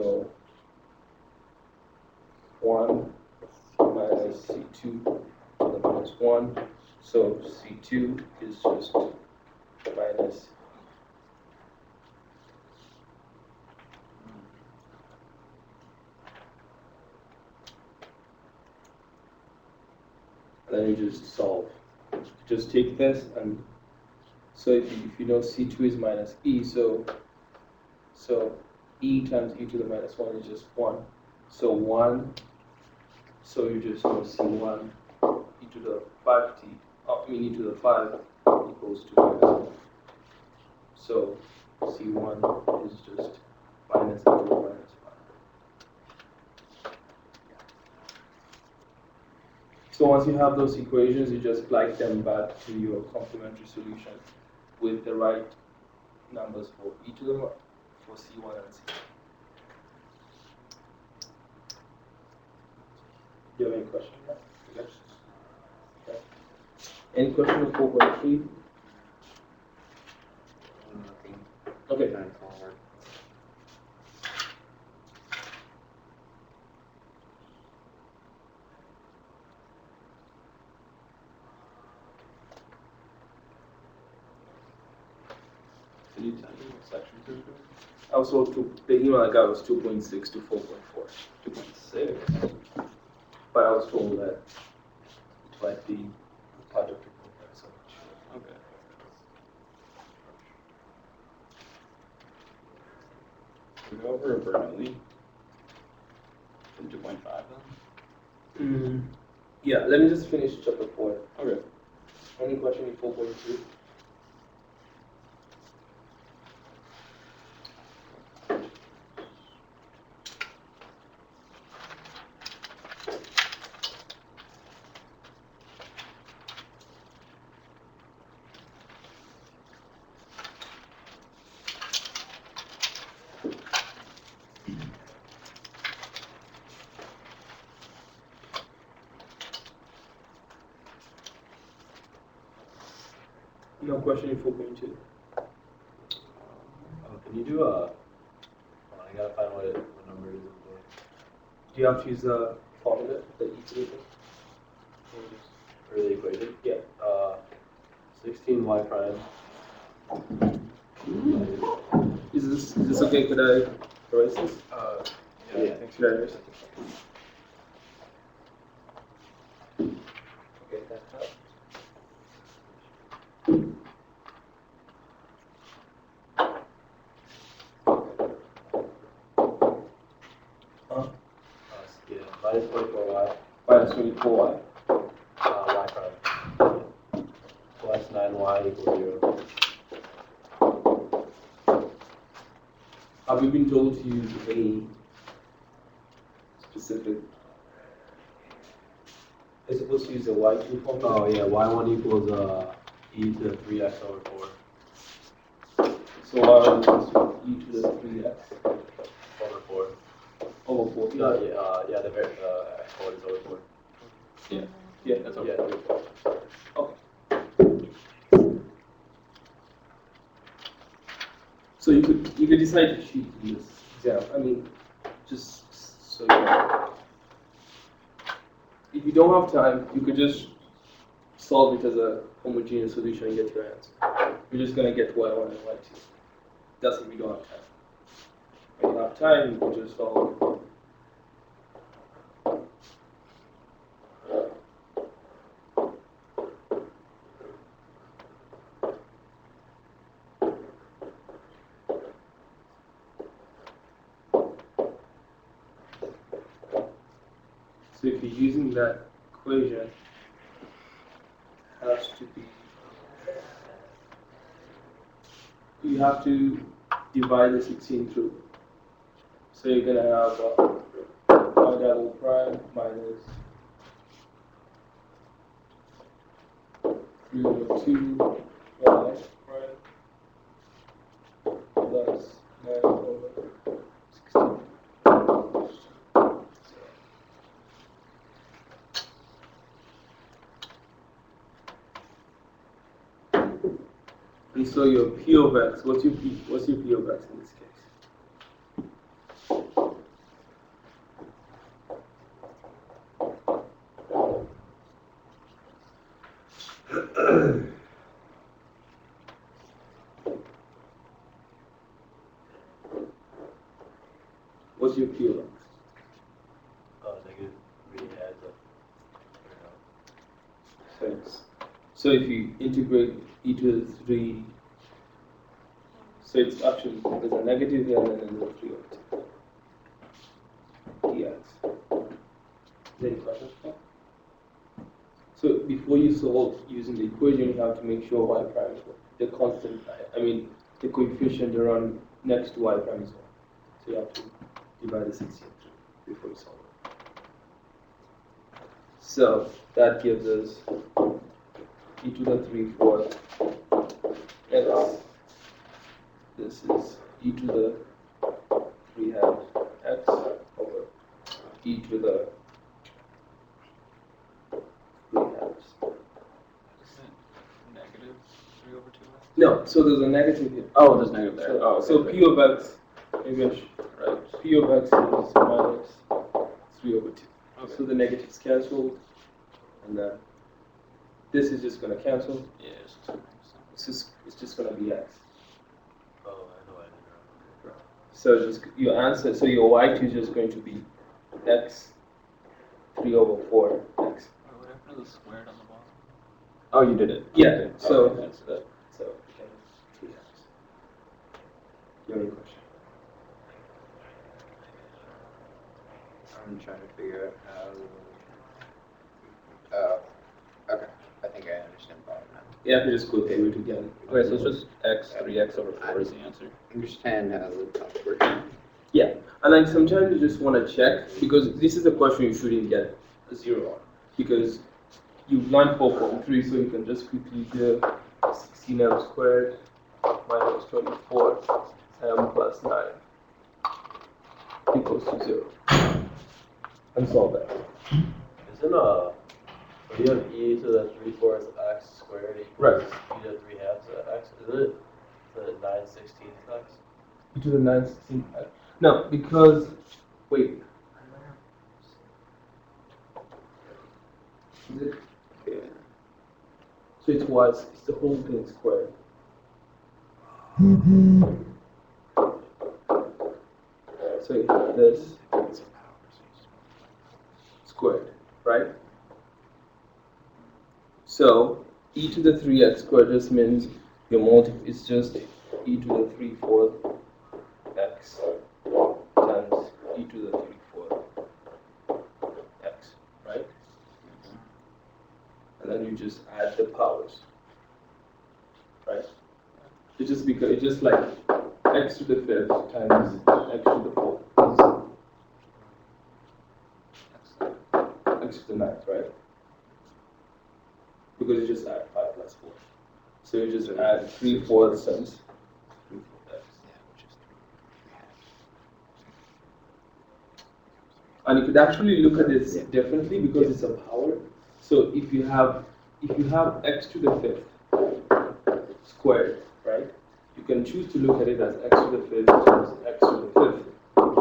[SPEAKER 1] 1 minus c2 to the minus 1. So c2 is just minus. Then you just solve. Just take this and so if you know c2 is minus e, so e times e to the minus 1 is just 1. So 1, so you just know c1 e to the 5t, e to the 5 equals to minus 1. So c1 is just minus e to the minus 5. So once you have those equations, you just plug them back to your complementary solution with the right numbers for each of them, for C1 and C2. Do you have any questions? Yes. Okay. Any question on 4.3? Okay.
[SPEAKER 4] Going forward.
[SPEAKER 6] Can you tell me what section two?
[SPEAKER 1] I was told the email I got was 2.6 to 4.4.
[SPEAKER 6] 2.6.
[SPEAKER 1] But I was told that it might be part of 2.5, so I'm not sure.
[SPEAKER 6] Okay. Should we go over Bernoulli in 2.5 then?
[SPEAKER 1] Yeah, let me just finish chapter 4.
[SPEAKER 6] Okay.
[SPEAKER 1] Any question in 4.2? No question in 4.2.
[SPEAKER 3] Can you do a, hold on, I gotta find what number it is.
[SPEAKER 1] Do you have to use the formula, the equation?
[SPEAKER 3] Or the equation?
[SPEAKER 1] Yeah.
[SPEAKER 3] 16y prime.
[SPEAKER 1] Is this okay? Could I erase this?
[SPEAKER 8] Yeah,
[SPEAKER 3] Yeah.
[SPEAKER 8] I think
[SPEAKER 1] Should I
[SPEAKER 8] so.
[SPEAKER 1] erase it? Okay, that's up.
[SPEAKER 3] Yeah, minus 24y,
[SPEAKER 1] Minus 24y.
[SPEAKER 3] y prime. Plus 9y equals 0.
[SPEAKER 1] Have you been told to use any specific? Are supposed to use a y2 formula?
[SPEAKER 3] Oh yeah, y1 equals e to the 3x over 4.
[SPEAKER 1] So y1 equals e to the 3x
[SPEAKER 3] Over 4.
[SPEAKER 1] over 4.
[SPEAKER 3] Yeah, the x coordinates over 4.
[SPEAKER 1] Yeah, that's okay.
[SPEAKER 3] Yeah.
[SPEAKER 1] Okay. So you could decide to cheat in this exam. I mean, just so you know. If you don't have time, you could just solve it as a homogeneous solution and get your answer. You're just gonna get y1 and y2. That's if you don't have time. When you have time, you can just solve. So if you're using that equation, it has to be, you have to divide the 16 through. So you're going to have y double prime minus 3 over 2 y prime plus 9 over 16. And so your P of x, what's your P of x in this case? What's your P of x?
[SPEAKER 3] Negative 3 adds up.
[SPEAKER 1] Thanks. So if you integrate e to the 3, so it's actually, there's a negative here and then there's a 3 over 2 dx. Any questions? So before you solve using the equation, you have to make sure y prime is 1. The constant, I mean, the coefficient around next to y prime is 1. So you have to divide the 16 through before you solve it. So that gives us e to the 3/4 x. This is e to the 3/2 x over e to the 3/2.
[SPEAKER 6] Negative 3/2x?
[SPEAKER 1] No, so there's a negative here.
[SPEAKER 6] Oh, there's negative there.
[SPEAKER 1] So,
[SPEAKER 6] Oh, okay,
[SPEAKER 1] so
[SPEAKER 6] okay.
[SPEAKER 1] p of x, maybe I should write p of x is minus 3/2.
[SPEAKER 6] Okay.
[SPEAKER 1] So the negatives cancel, and then this is just going to cancel.
[SPEAKER 6] Yeah,
[SPEAKER 1] It's just going to be x.
[SPEAKER 3] Oh, I know I did wrong.
[SPEAKER 1] So just your answer, so your y2 is just going to be x 3/4 x.
[SPEAKER 6] What happened to the squared on the bottom? Oh, you did it.
[SPEAKER 1] Yeah,
[SPEAKER 6] Okay,
[SPEAKER 1] so-
[SPEAKER 6] that's that.
[SPEAKER 1] So again, 3x. Your question.
[SPEAKER 9] I'm trying to figure out how. Okay. I think I understand the problem now.
[SPEAKER 1] You have to just go through it again.
[SPEAKER 6] Okay, so it's just x, 3x over 4 is the answer.
[SPEAKER 9] Understand how the top works.
[SPEAKER 1] Yeah, and like sometimes you just want to check because this is a question you shouldn't get a 0 on because you've learned 4.3, so you can just quickly do 16m squared minus 24 m plus 9 equals to 0. And solve that.
[SPEAKER 3] Isn't when you have e to the 3/4 x squared equals
[SPEAKER 1] Right.
[SPEAKER 3] e to the 3/2 x, isn't it the 9/16 x?
[SPEAKER 1] E to the 9/16. No, because wait. Is it?
[SPEAKER 9] Yeah.
[SPEAKER 1] So it's the whole thing squared. So this squared, right? So e to the 3x squared just means your multiple is just e to the 3/4 x times e to the 3/4 x, right? And then you just add the powers, right? It's just because it's just like x to the 5th times x to the 4th, x to the 9th, right? Because you just add 5 plus 4. So you just add 3/4 times 3/4 x. And you could actually look at this differently because it's a power. So if you have x to the 5th squared, right? You can choose to look at it as x to the 5th times x to the 5th,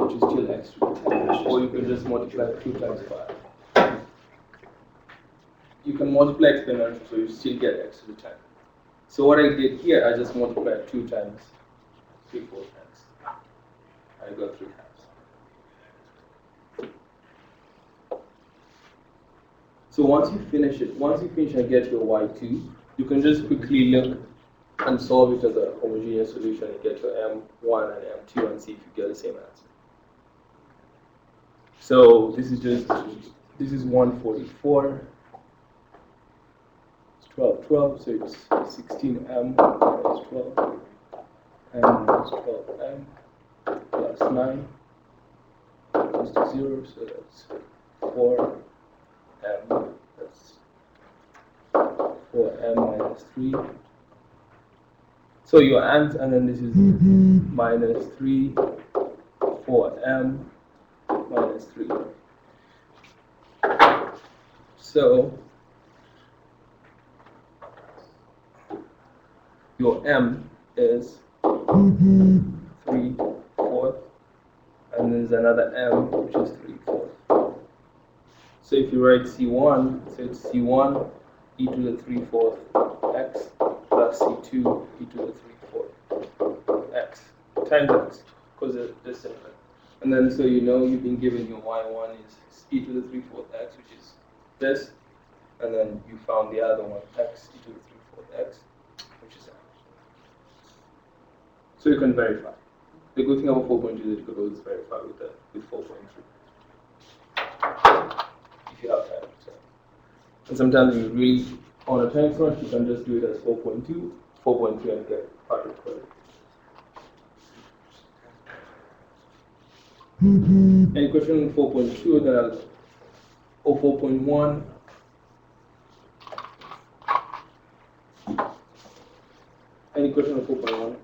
[SPEAKER 1] which is still x to the 10th. Or you can just multiply 2 times 5. You can multiply exponential, so you still get x to the 10th. So what I did here, I just multiplied 2 times 3/4 x. I got 3 halves. So once you finish and get your y2, you can just quickly look and solve it as a homogeneous solution and get your m1 and m2 and see if you get the same answer. So this is 144. 12, so it's 16m minus 12, m minus 12m plus 9 equals to 0, so that's 4m, that's 4m minus 3. So your answer, and then this is minus 3, 4m minus 3. So your m is 3/4, and there's another m which is 3/4. So if you write C1, so it's C1 e to the 3/4 x plus C2 e to the 3/4 x times x, because they're similar. And then so you know you've been given your y1 is e to the 3/4 x, which is this, and then you found the other one, x e to the 3/4 x, which is that. So you can verify. The good thing about 4.2 is that you could always verify with 4.3. If you have time. So. And sometimes you really, on a time crunch, you can just do it as 4.2, 4.3 and get part of credit. Any question on 4.2 then or 4.1? Any question on 4.1?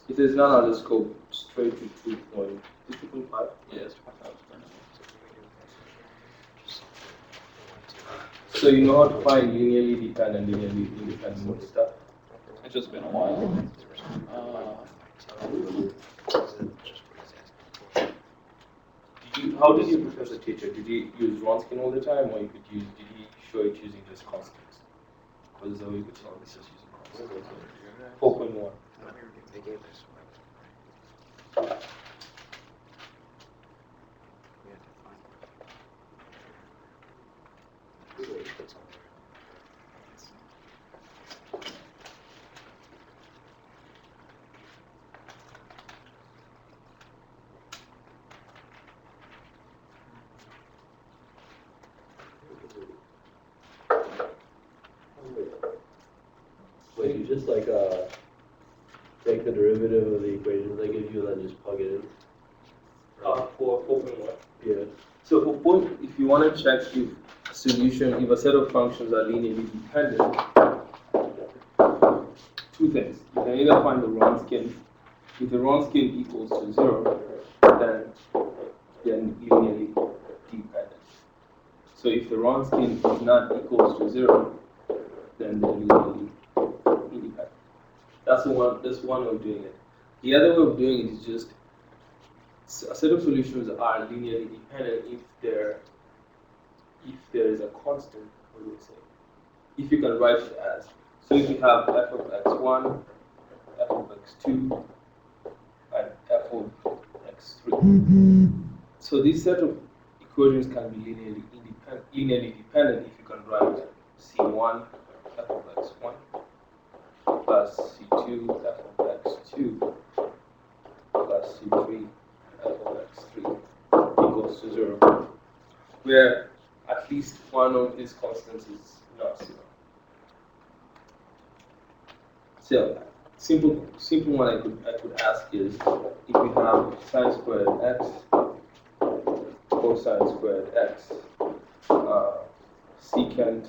[SPEAKER 1] If there's none, I'll just go straight to 2.5.
[SPEAKER 6] Yes.
[SPEAKER 1] So you know how to find linearly dependent, linearly independent stuff?
[SPEAKER 6] It's just been a while.
[SPEAKER 1] How did you prepare as a teacher? Did you use Wronskian all the time, or did he show it using just constants? What is that way you could tell this is using constants? 4.1.
[SPEAKER 9] They gave us
[SPEAKER 3] Wait, you just like take the derivative of the equation they give you and then just plug it in?
[SPEAKER 1] For 4.1.
[SPEAKER 3] Yeah.
[SPEAKER 1] So for point, if you want to check if a solution, if a set of functions are linearly dependent, two things. You can either find the Wronskian. If the Wronskian equals to 0, then they're linearly dependent. So if the Wronskian is not equals to 0, then they're linearly independent. That's one way of doing it. The other way of doing it is just a set of solutions are linearly dependent if there is a constant. What do we say? If you can write it as, so if you have f of x1, f of x2, and f of x3. So this set of equations can be linearly dependent if you can write c1 f of x1 plus c2 f of x2 plus c3 f of x3 equals to 0, where at least one of these constants is not 0. So simple one I could ask is, if you have sine squared x, cosine squared x, secant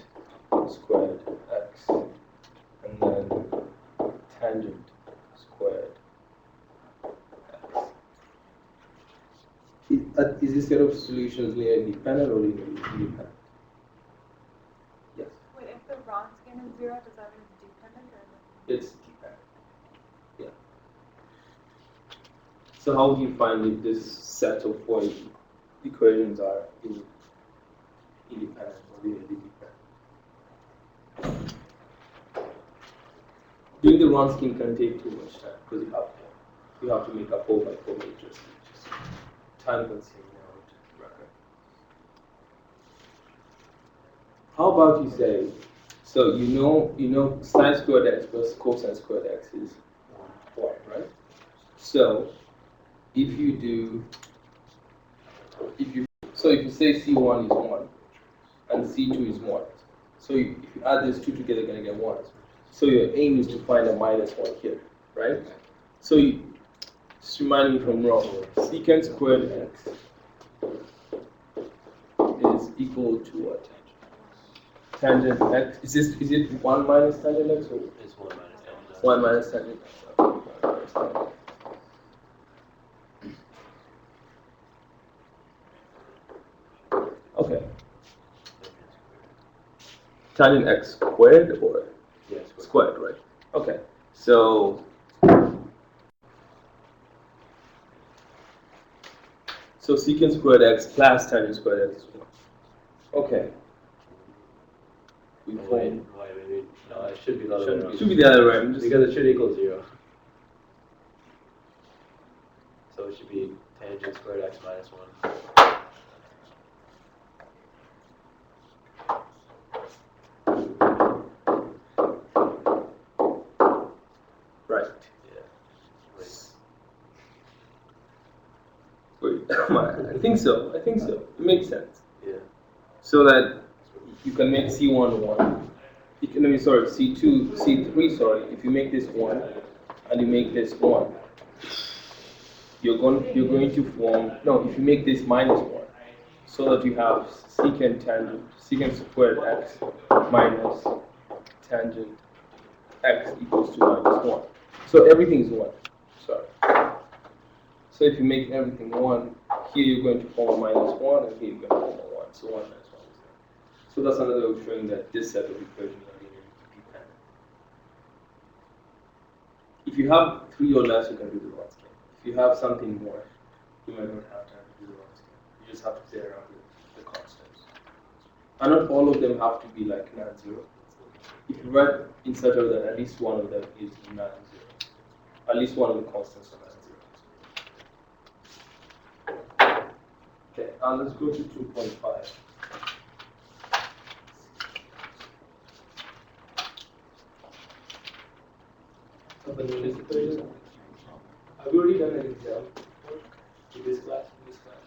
[SPEAKER 1] squared x, and then tangent squared x. Is this set of solutions linearly independent or linearly independent? Yes,
[SPEAKER 2] Wait, if the Wronskian is 0, does that mean it's dependent or no?
[SPEAKER 1] it's dependent. Yeah. So how do you find if this set of four equations are independent or linearly dependent? Doing the Wronskian can take too much time because you have to make a 4x4 matrix, which is time-consuming record. How about you say, so you know sine squared x plus cosine squared x is 1, right? So if you say c1 is 1 and c2 is 1, so if you add these two together, you're gonna get 1. So your aim is to find a minus 1 here, right? So just remind me if I'm wrong. Secant squared x is equal to what? Tangent x. Is it 1 minus tangent x or
[SPEAKER 3] It's 1 minus tangent x.
[SPEAKER 1] 1 minus tangent x? Okay. Tangent x squared or
[SPEAKER 3] Yeah,
[SPEAKER 1] squared, right? Okay. So secant squared x plus tangent squared x is 1. Okay. We
[SPEAKER 3] Wait,
[SPEAKER 1] form.
[SPEAKER 3] no, it should be the other way around.
[SPEAKER 1] Should be the other way. I'm just
[SPEAKER 3] Because it should equal 0. So it should be tangent squared x minus 1.
[SPEAKER 1] right.
[SPEAKER 3] Yeah.
[SPEAKER 1] Wait, I think so. It makes sense.
[SPEAKER 3] Yeah.
[SPEAKER 1] So that you can make C1 1. C2, C3, sorry. If you make this 1 and you make this 1, you're going to form, no, if you make this minus 1, so that you have secant squared x minus tangent x equals to minus 1. So everything is 1. Sorry. So if you make everything 1, here you're going to form a minus 1, and here you're going to form a 1. So 1 minus 1 is 0. So that's another way of showing that this set of equations are linearly dependent. If you have 3 or less, you can do the Radskin. If you have something more, you might not have time to do the Radskin. You just have to play around with the constants. And not all of them have to be like non-zero. If you write in such a way that at least one of them is non-zero, at least one of the constants are non-zero. Okay, let's go to 2.5. Have we already done an exam in this class?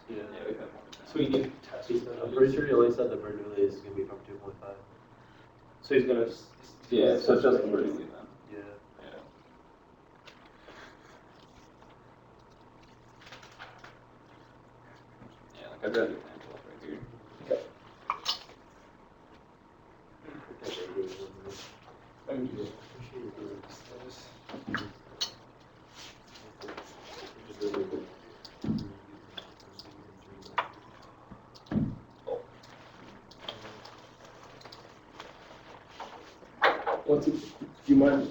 [SPEAKER 3] Yeah.
[SPEAKER 6] Yeah, we have one.
[SPEAKER 1] So you need to test it.
[SPEAKER 3] I'm pretty sure you only said the Bernoulli is going to be from 2.5.
[SPEAKER 1] So he's gonna.
[SPEAKER 6] Yeah, so it's just Bernoulli then.
[SPEAKER 3] Yeah.
[SPEAKER 6] Yeah. Yeah, like I've got examples right here.
[SPEAKER 1] What's it? Do you mind?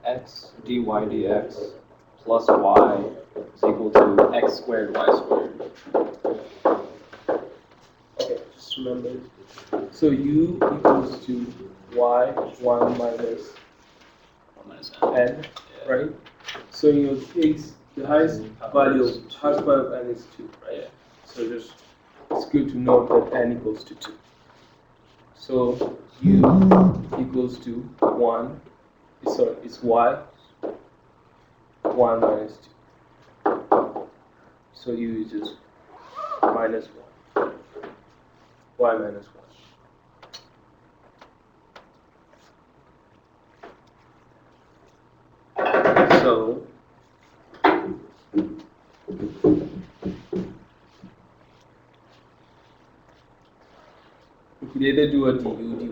[SPEAKER 6] X dy dx plus y is equal to x squared y squared.
[SPEAKER 1] Okay, just remember. So u equals to y 1 minus
[SPEAKER 6] 1 minus
[SPEAKER 1] n,
[SPEAKER 6] n.
[SPEAKER 1] right? So in your case, the highest value of highest value of n is 2, right?
[SPEAKER 6] Yeah.
[SPEAKER 1] So just it's good to note that n equals to 2. So u equals to 1. Sorry, it's y 1 minus 2. So u is just minus 1. Y minus 1. So we could either do a du dy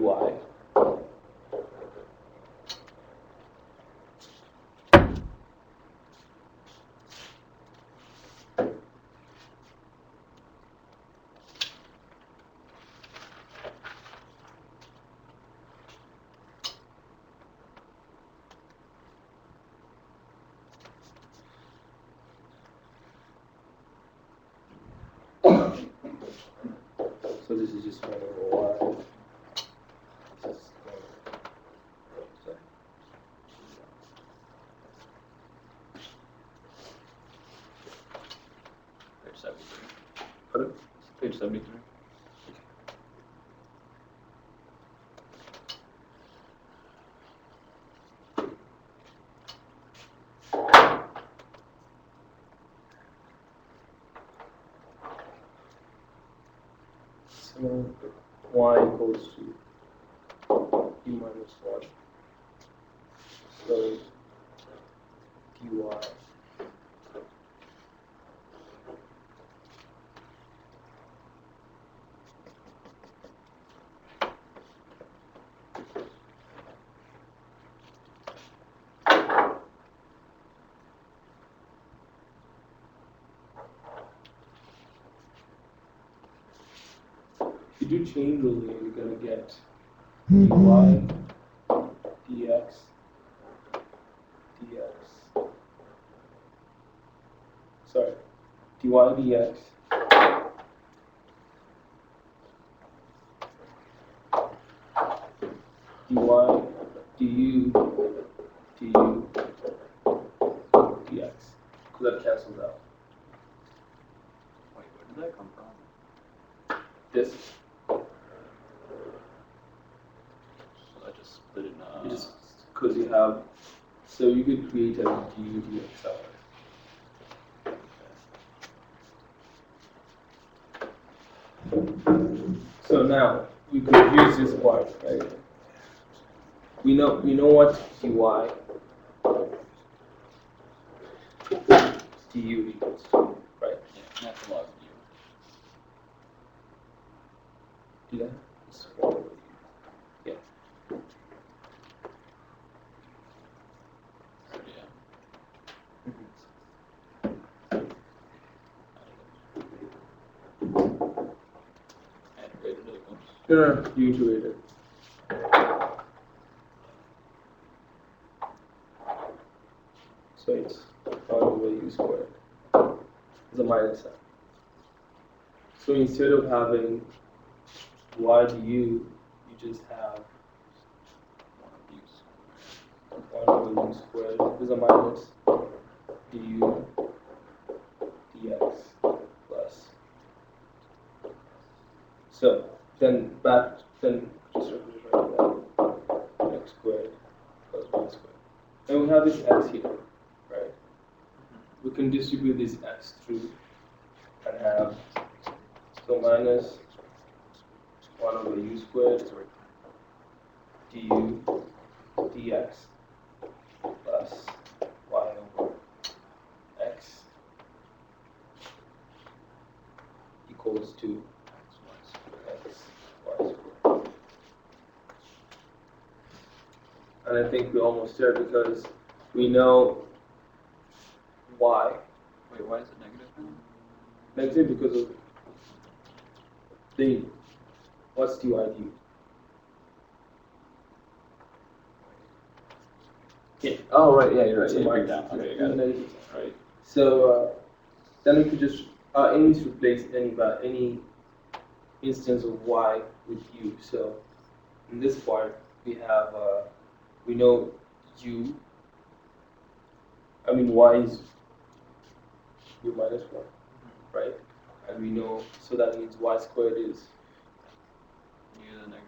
[SPEAKER 1] so this is just 1 over y. This is sorry.
[SPEAKER 6] Page 73.
[SPEAKER 1] Pardon?
[SPEAKER 6] Page 73.
[SPEAKER 1] So y equals to u minus 1. So dy if you do chain rule here, you're going to get dy dx dx. Sorry, dy dx dy du du dx. Because that cancels out.
[SPEAKER 6] Wait, where did that come from?
[SPEAKER 1] This
[SPEAKER 6] So I just split it in
[SPEAKER 1] you just because you have, so you could create a du dx out. So now we could use this part, right? We know what dy du equals to, right?
[SPEAKER 6] Yeah, natural log of u.
[SPEAKER 1] Do that. It's 1 over u. Yeah. No, you integrate it. So it's 1 over u squared. It's a minus sign. So instead of having y du, you just have 1 over u squared is a minus du dx plus. So then just represent that x squared plus y squared. And we have this x here, right? We can distribute this x through and have so minus 1 over u squared du dx plus y over x equals to x y squared. And I think we're almost there because we know y.
[SPEAKER 6] Wait, why is it negative now?
[SPEAKER 1] Negative because of the what's dy du? Yeah.
[SPEAKER 6] Oh, right, yeah, you're right.
[SPEAKER 1] So
[SPEAKER 6] Yeah, bring
[SPEAKER 1] minus-
[SPEAKER 6] down. Okay, got it.
[SPEAKER 1] negative.
[SPEAKER 6] Right.
[SPEAKER 1] So then we could just always replace any instance of y with u. So in this part we have we know u. I mean y is u minus 1, right? And we know, so that means y squared is,
[SPEAKER 6] U to the -2.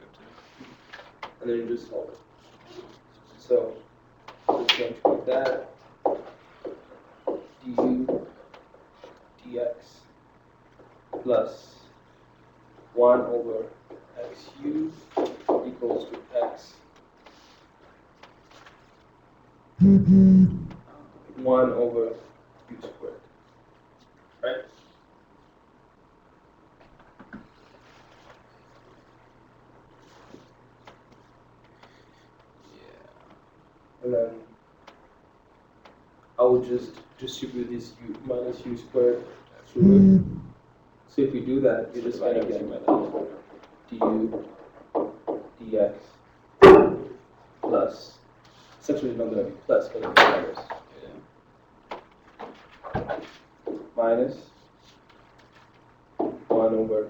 [SPEAKER 1] and then you just solve it. So it's going to be that du dx plus 1 over xu equals to x 1 over u squared, right? And then I will just distribute this u minus u squared through it. So if you do that, you're just going to get du dx plus, it's actually not going to be plus, because it's minus. Minus 1 over,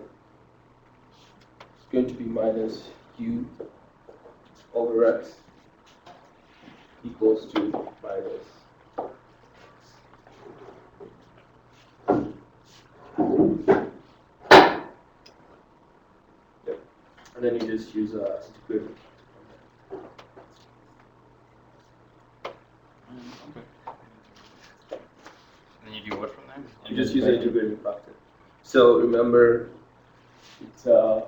[SPEAKER 1] it's going to be minus u over x equals to minus yep. And then you just use integrated.
[SPEAKER 8] Okay. And then you do what from there?
[SPEAKER 1] You just use the integrating factor. So remember, it's did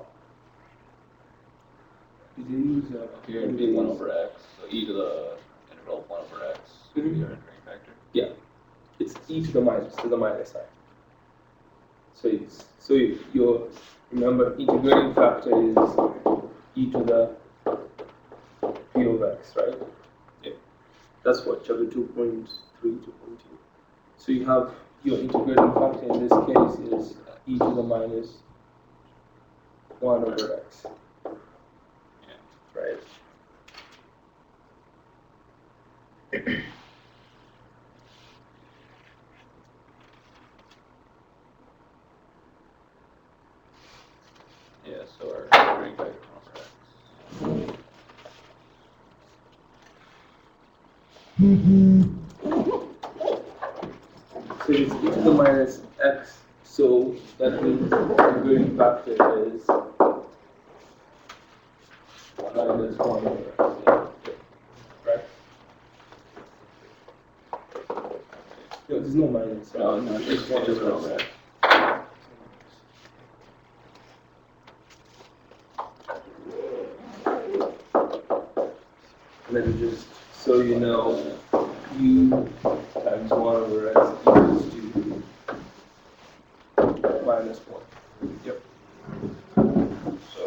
[SPEAKER 1] you use
[SPEAKER 6] Here it'd be 1 over x, so e to the integral of 1 over x would be our integrating factor.
[SPEAKER 1] Yeah, it's e to the minus sign. So your remember integrating factor is e to the p of x, right? Yeah. That's what chapter 2.3 2.2. So you have your integrating factor in this case is e to the minus 1 over x. Yeah. Right.
[SPEAKER 6] Yeah, so our integrating factor is 1 over x.
[SPEAKER 1] So it's e to the minus x, so that means the integrating factor is minus 1 over x, right? No, there's no minus.
[SPEAKER 6] No, it's just 1 over x.
[SPEAKER 1] And then just so you know, u times 1 over x equals to minus 1. Yep.
[SPEAKER 6] So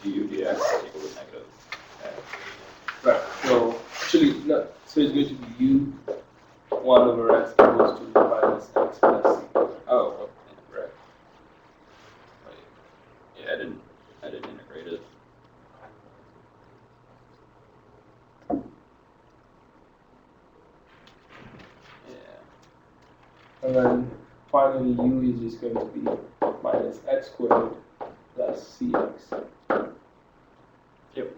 [SPEAKER 6] du dx equal to negative x.
[SPEAKER 1] Right. So actually, no. So it's going to be u 1 over x equals to minus x plus c.
[SPEAKER 6] Oh, okay. Right. Wait. Yeah, I didn't
[SPEAKER 1] And then finally u is just going to be minus x squared plus cx.
[SPEAKER 8] Yep.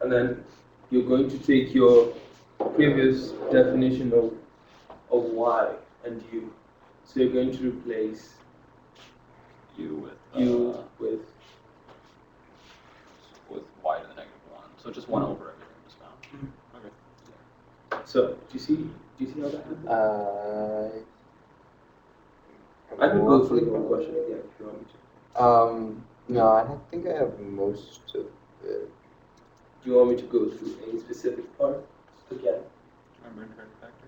[SPEAKER 1] And then you're going to take your previous definition of y and u. So you're going to replace
[SPEAKER 6] U with
[SPEAKER 1] u with,
[SPEAKER 6] y to the negative 1. So just 1 over everything just now. Okay.
[SPEAKER 1] so do you see how that happens? I could go
[SPEAKER 9] roughly-
[SPEAKER 1] through the whole question again if you want me to.
[SPEAKER 9] No, I don't think I have most of it.
[SPEAKER 1] Do you want me to go through any specific part again?
[SPEAKER 6] Remember integrated factor?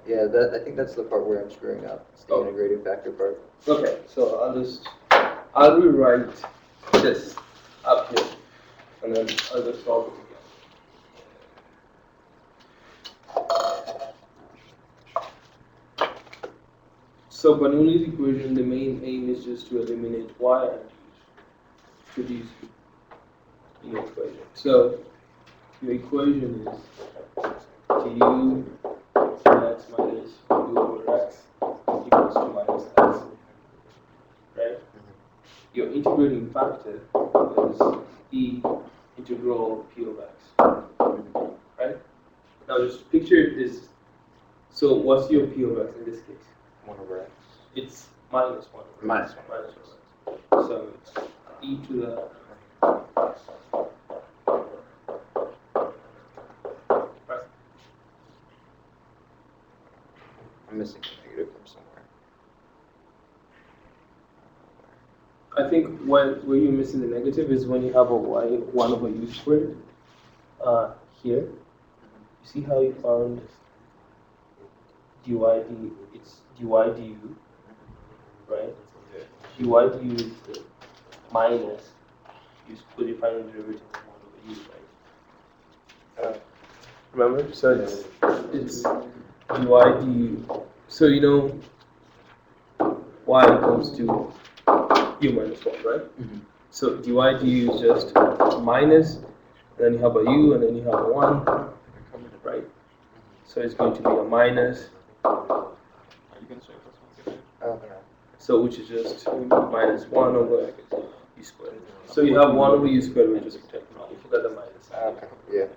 [SPEAKER 9] Yeah, I think that's the part where I'm screwing up. It's the
[SPEAKER 1] Oh.
[SPEAKER 9] integrating factor part.
[SPEAKER 1] Okay, so I'll rewrite this up here, and then I'll just solve it again. So Bernoulli's equation, the main aim is just to eliminate y and produce the equation. So your equation is du x minus u over x equals to minus x, right? Your integrating factor is e integral p of x, right? Now just picture this. So what's your p of x in this case?
[SPEAKER 9] 1 over x.
[SPEAKER 1] It's minus 1 over
[SPEAKER 9] Minus
[SPEAKER 1] x.
[SPEAKER 9] 1.
[SPEAKER 1] Minus 1. So it's e to the right.
[SPEAKER 9] I'm missing a negative from somewhere.
[SPEAKER 1] I think where you're missing the negative is when you have a y 1 over u squared here. You see how you found it's dy du, right? Dy du is the minus, because you find the derivative of 1 over u, right? Remember? So it's dy du. So you know y equals to u minus 1, right?
[SPEAKER 9] Mhm.
[SPEAKER 1] So dy du is just minus, then you have a u, and then you have a 1, right? So it's going to be a minus,
[SPEAKER 6] Are you going to say plus 1?
[SPEAKER 9] Okay.
[SPEAKER 1] so which is just minus 1 over u squared. So you have 1 over u squared, which is protected. You forgot the minus.
[SPEAKER 9] Okay. Yeah.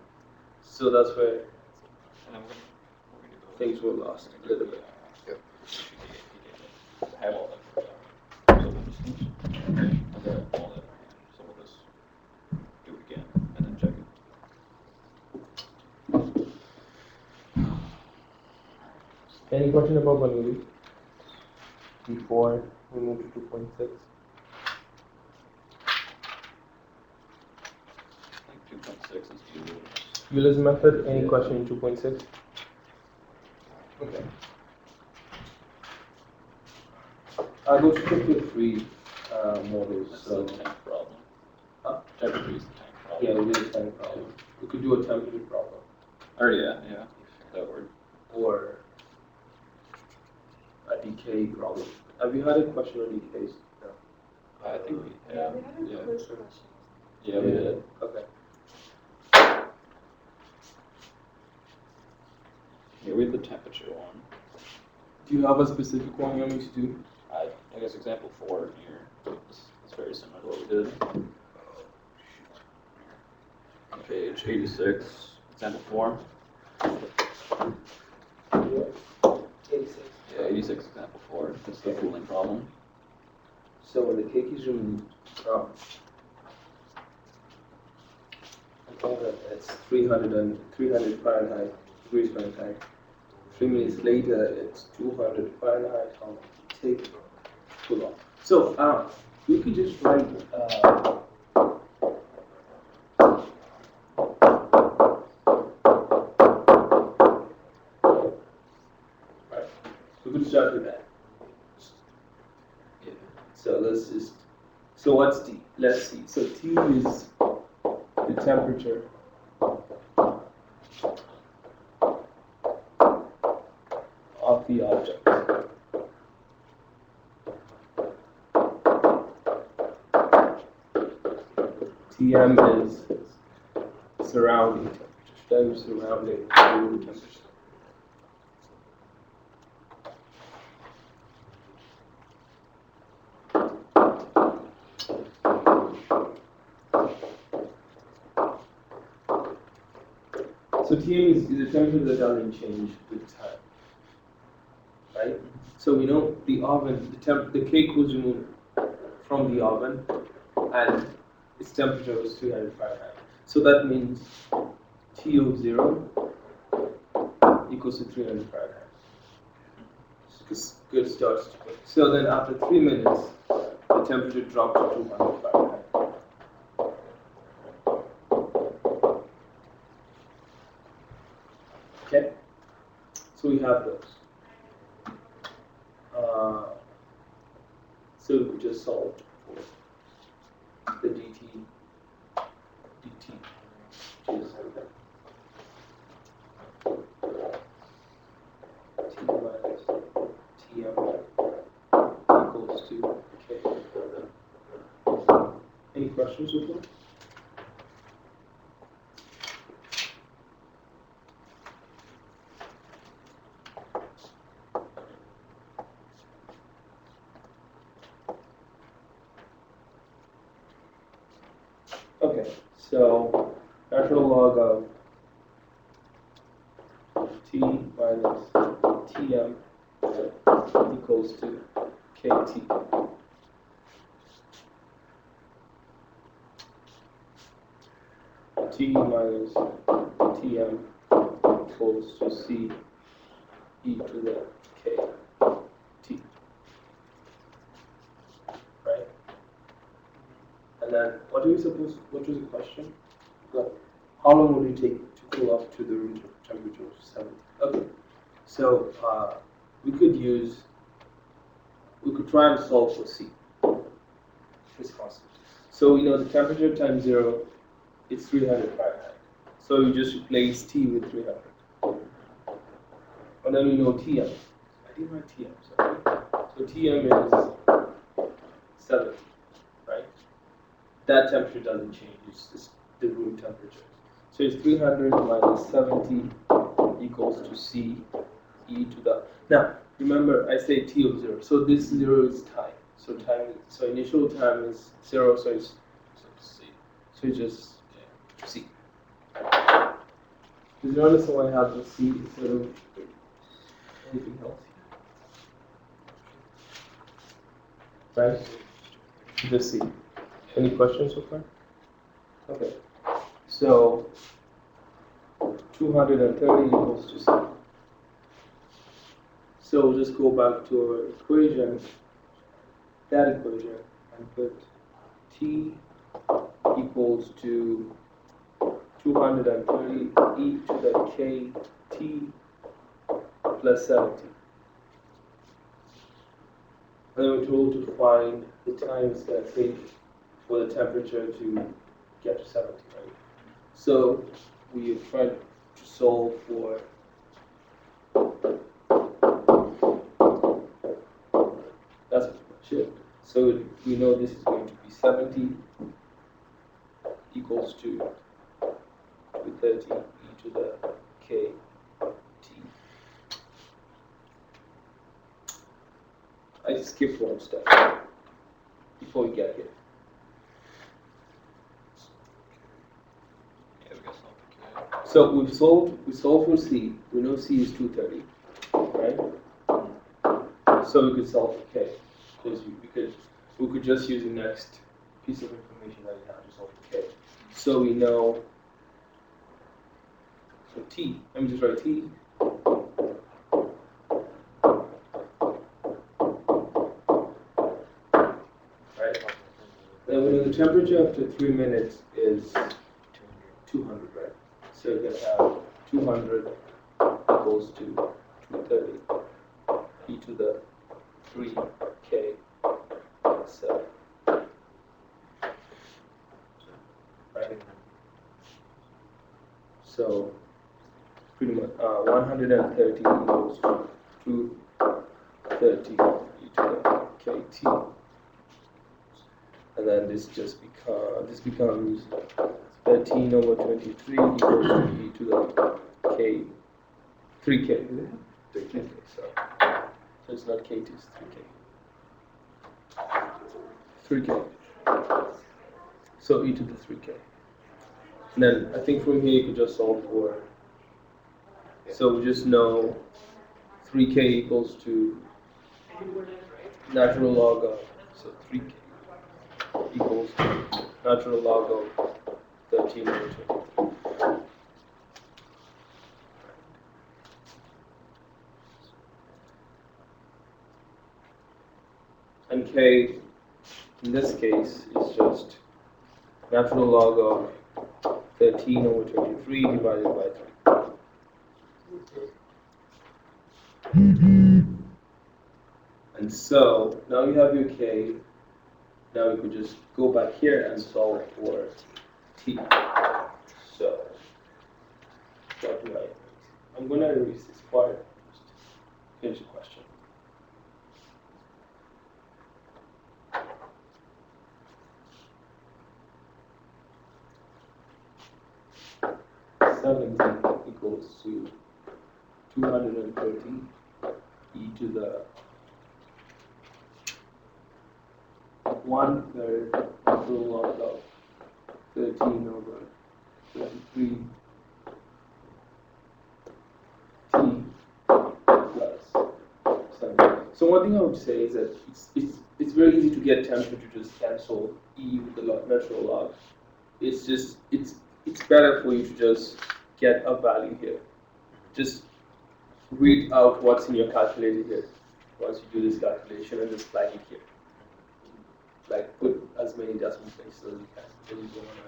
[SPEAKER 1] So that's where
[SPEAKER 6] And then we're going to go.
[SPEAKER 1] things were lost a little bit.
[SPEAKER 9] Yep.
[SPEAKER 6] I have all that. So we'll just, I got all that in my hand. So we'll just do it again and then check it.
[SPEAKER 1] Any question about Bernoulli before we move to 2.6?
[SPEAKER 6] I think 2.6 is due.
[SPEAKER 1] Euler's method, any question in 2.6? Okay. I'll go to chapter 3 models.
[SPEAKER 6] That's
[SPEAKER 1] So,
[SPEAKER 6] the tank problem.
[SPEAKER 1] Huh?
[SPEAKER 6] Chapter 3 is the tank problem.
[SPEAKER 1] yeah, we did a time problem. We could do a temperature problem,
[SPEAKER 6] Or yeah, that word.
[SPEAKER 1] or a decay problem. Have you had a question on decays? No.
[SPEAKER 6] I think we
[SPEAKER 2] Yeah,
[SPEAKER 6] have.
[SPEAKER 2] we had a
[SPEAKER 6] Yeah,
[SPEAKER 2] quiz question.
[SPEAKER 6] yeah, we did.
[SPEAKER 1] Okay.
[SPEAKER 6] Yeah, we had the temperature one.
[SPEAKER 1] Do you have a specific one you want me to do?
[SPEAKER 6] I guess example 4 here is very similar to what we did. On page 86, example 4.
[SPEAKER 1] Yeah. 86.
[SPEAKER 6] Yeah, 86, example 4. That's the cooling problem.
[SPEAKER 1] So when the cake is removed from, it's 300 Fahrenheit, degrees Fahrenheit. 3 minutes later, it's 200 Fahrenheit on the cake cool off. So we could just write right. We could start with that. Yeah. So let's just. So what's T? Let's see. So T is the temperature of the object. Tm is surrounding temperature. Times surrounding room temperature. So Tm is a temperature that doesn't change with time, right? So we know the oven, the cake was removed from the oven, and its temperature was 300 Fahrenheit. So that means T0 equals to 300 Fahrenheit. Good start. So then after 3 minutes, the temperature dropped to 200 Fahrenheit. Okay, so we have those. So we just solved for the dt, which is t minus tm equals to k. Any questions so far? Okay, so natural log of t minus tm equals to kt. T minus tm equals to c e to the k t. Right? And then, what was the question? Like, how long would it take to cool off to the room temperature of 70? Okay, so we could try and solve for C, this constant. So we know the temperature times 0 is 300 Fahrenheit. So we just replace T with 300. And then we know Tm. I didn't write Tm, sorry. So Tm is 70, right? That temperature doesn't change, it's just the room temperature. So it's 300 minus 70 equals to C e to the. Now, remember I say T of 0. So this 0 is time. So initial time is 0, so it's C. So it's just C. Did you notice why I have the C instead of anything else? Right? Just C. Any questions so far? Okay. So 230 equals to C. So we'll just go back to our equation, that equation, and put T equals to 230 e to the k t plus 70. And then we're told to find the time it's going to take for the temperature to get to 70, right? So we are trying to solve for that's pretty much it. So we know this is going to be 70 equals to 230 e to the k t. I skipped one step before we get here.
[SPEAKER 6] Yeah, we got something.
[SPEAKER 1] So we solved for C. We know C is 230, right? So we could solve for K, because we could just use the next piece of information that we have to solve for K. So we know. So T. Let me just write T. Right. Then we know the temperature after 3 minutes is 200, right? So you're going to have 200 equals to 230 e to the 3k plus 7. Right? So pretty much 130 equals to 230 e to the kt. And then this becomes 13 over 23 equals to e to the k, 3k, is it? 3k, so it's not k, it's 3k. 3k. So e to the 3k. And then I think from here you could just solve for So we just know 3k equals to natural log of, so 3k equals to natural log of 13 over 23. And k, in this case, is just natural log of 13 over 23 divided by 3. And so, now you have your k. Now you could just go back here and solve for t. So, what do I? I'm going to erase this part. Just finish the question. Equals to 230 e to the 1/3 natural log of 13 over 33 t plus 7. So one thing I would say is that it's very easy to get temperature to just cancel e with the natural log. It's just it's better for you to just get a value here. Just read out what's in your calculator here. Once you do this calculation and just plug it here. Like put as many decimal places as you can because you don't want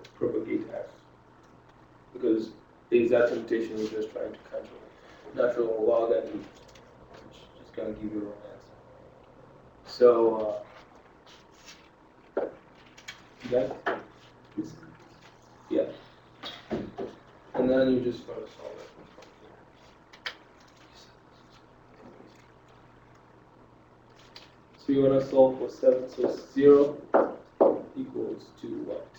[SPEAKER 1] to propagate error. Because the exact temptation is just trying to control natural log and it's just going to give you a wrong answer. So, you got it? Yeah. And then you just got to solve it. So you want to solve for 7, so 0 equals to what?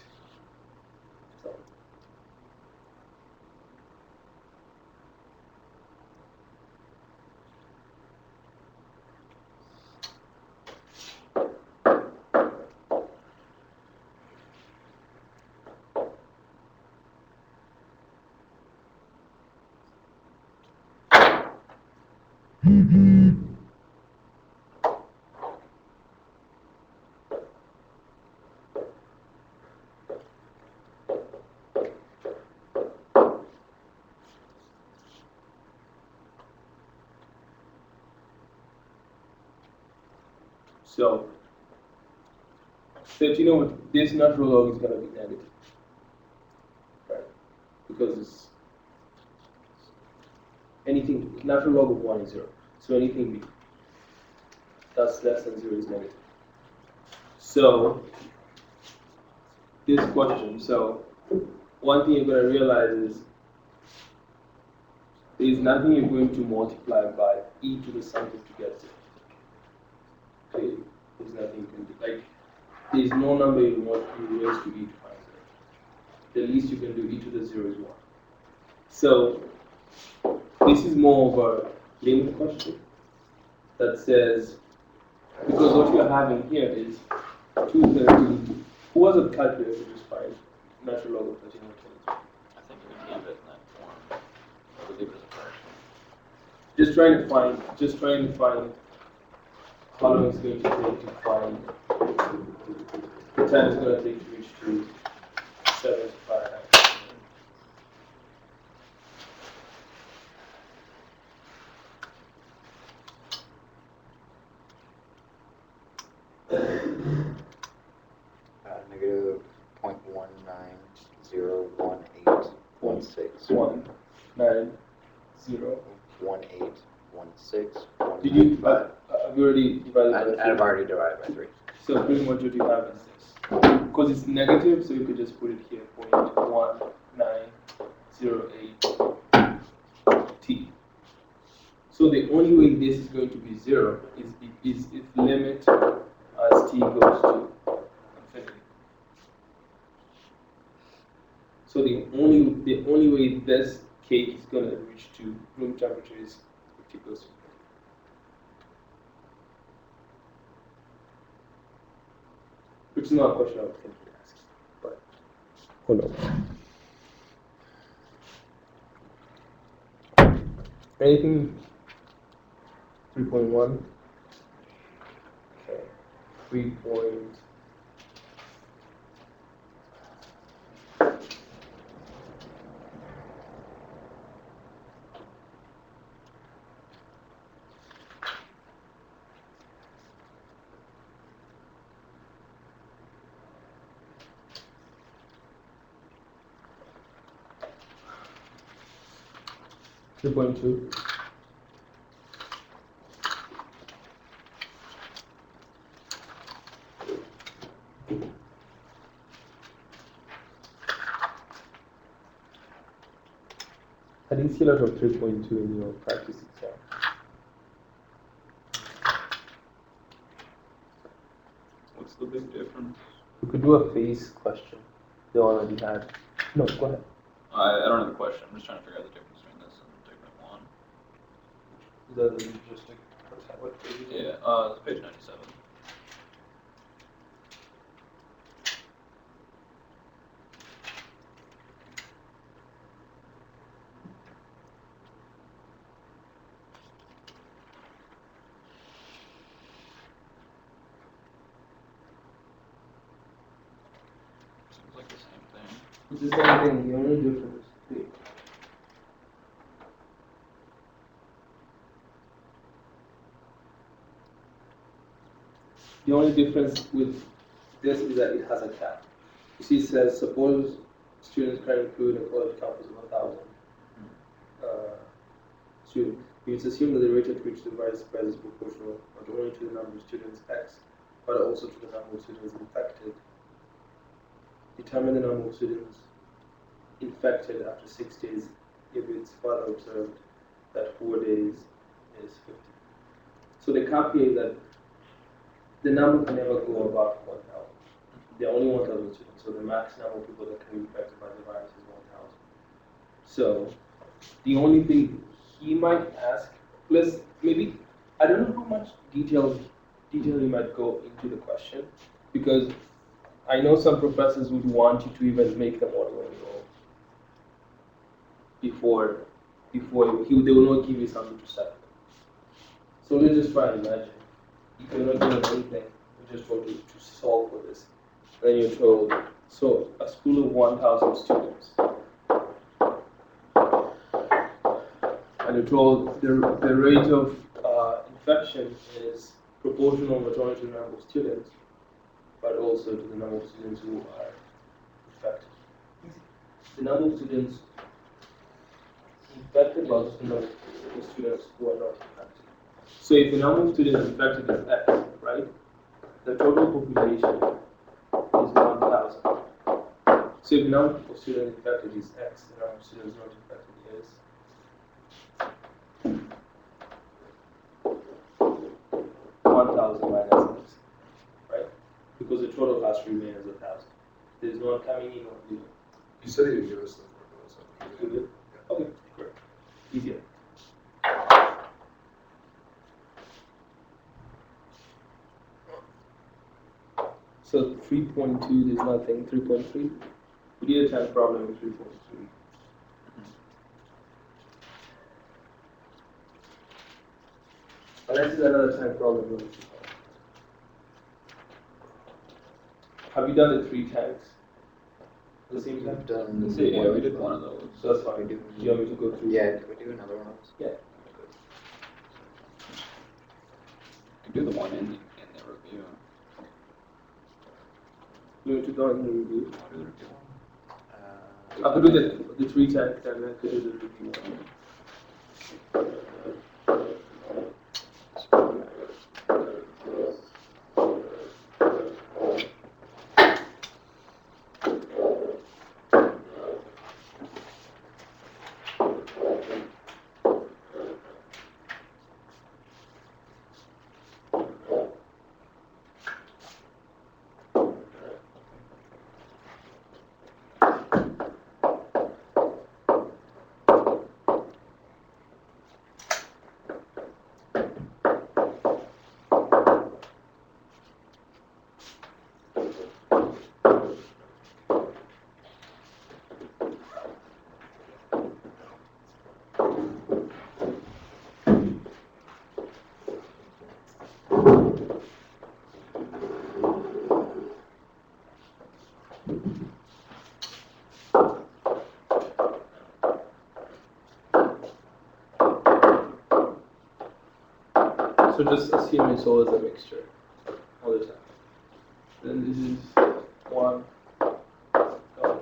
[SPEAKER 1] So, So 13 over this natural log is going to be negative, right? Because it's anything, natural log of 1 is 0. So anything that's less than 0 is negative. So this question, so one thing you're going to realize is there is nothing you're going to multiply by e to the something to get 0. Okay, there's nothing you can do. Like, there's no number you want to raise to e to find 0. The least you can do e to the 0 is 1. So this is more of a limit question that says, because what you're having here is 230. Who was a calculator to just find natural log of 13 over 23?
[SPEAKER 6] I think we can leave it in that form. Or leave it as a fraction.
[SPEAKER 1] Just trying to find how long it's going to take to find the time it's going to take to reach to 75.
[SPEAKER 9] Negative 0.19018161.
[SPEAKER 1] 190. Did you divide? Have you already divided by 3?
[SPEAKER 9] I've already divided by 3.
[SPEAKER 1] So pretty much what you have is this. Because it's negative, so you could just put it here, 0.1908 t. So the only way this is going to be 0 is if limit as t goes to infinity. So the only way this cake is going to reach to room temperature is if t goes to infinity. Which is not a question I would think to ask, but who knows? Anything 3.1? Okay. 3 point. Three point two. I didn't see a lot of 3.2 in your practice exam.
[SPEAKER 6] What's the big difference?
[SPEAKER 1] You could do a phase question. They already had. No, go ahead.
[SPEAKER 6] I don't have a question. I'm just trying to figure out the difference between this and Digman 1.
[SPEAKER 1] The logistic. What page is it?
[SPEAKER 6] Yeah, it's page 97. Seems like the same thing.
[SPEAKER 1] It's the same thing. The only difference. The only difference with this is that it has a cap. You see, it says suppose students can include a college campus of 1,000 students. It's assumed that the rate at which the virus spreads is proportional not only to the number of students X, but also to the number of students infected. Determine the number of students infected after 6 days if it's further observed that 4 days is 50. So the cap here is that the number can never go above 1,000. There are only 1,000 students, so the max number of people that can be infected by the virus is 1,000. So the only thing he might ask, plus maybe, I don't know how much detail he might go into the question, because I know some professors would want you to even make the model enroll before they will not give you something to settle. So let's just try and imagine. If you're not doing anything, you just want to solve for this. Then you're told, so a school of 1,000 students. And you're told the rate of infection is proportional not only to the number of students, but also to the number of students who are infected. The number of students infected versus the number of students who are not infected. So if the number of students infected is X, right, the total population is 1,000. So if the number of students infected is X, the number of students not infected is 1,000 minus X, right? Because the total has to remain as 1,000. There's no one coming in or leaving.
[SPEAKER 5] You said you would give us the formulas.
[SPEAKER 1] You good? Okay, great. Easier. So 3.2, there's nothing. 3.3, we did a time problem in 3.3. This is another time problem. Have you done the 3 times? The same time?
[SPEAKER 9] Done.
[SPEAKER 6] Yeah, we did one of those.
[SPEAKER 1] So that's fine. Do you want me to go through?
[SPEAKER 9] Yeah, can we do another one of those?
[SPEAKER 1] Yeah.
[SPEAKER 6] You can do the one in the review.
[SPEAKER 1] You want to go in the review?
[SPEAKER 6] I'll do the review one.
[SPEAKER 1] I could do the 3 times and then I could do the review one. So just assume it's always a mixture all the time. Then this is 1 gallon.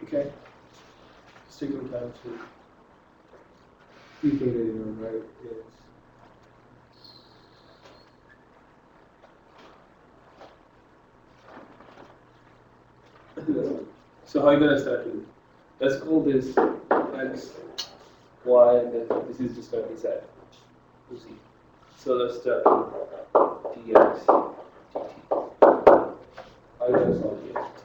[SPEAKER 1] Okay. Just take some time to rethink it, you know, right? Yes. So how are you gonna start with it? Let's call this x, y, and then this is just gonna be z. You see. So let's start with dx dt. How are you gonna solve dx dt?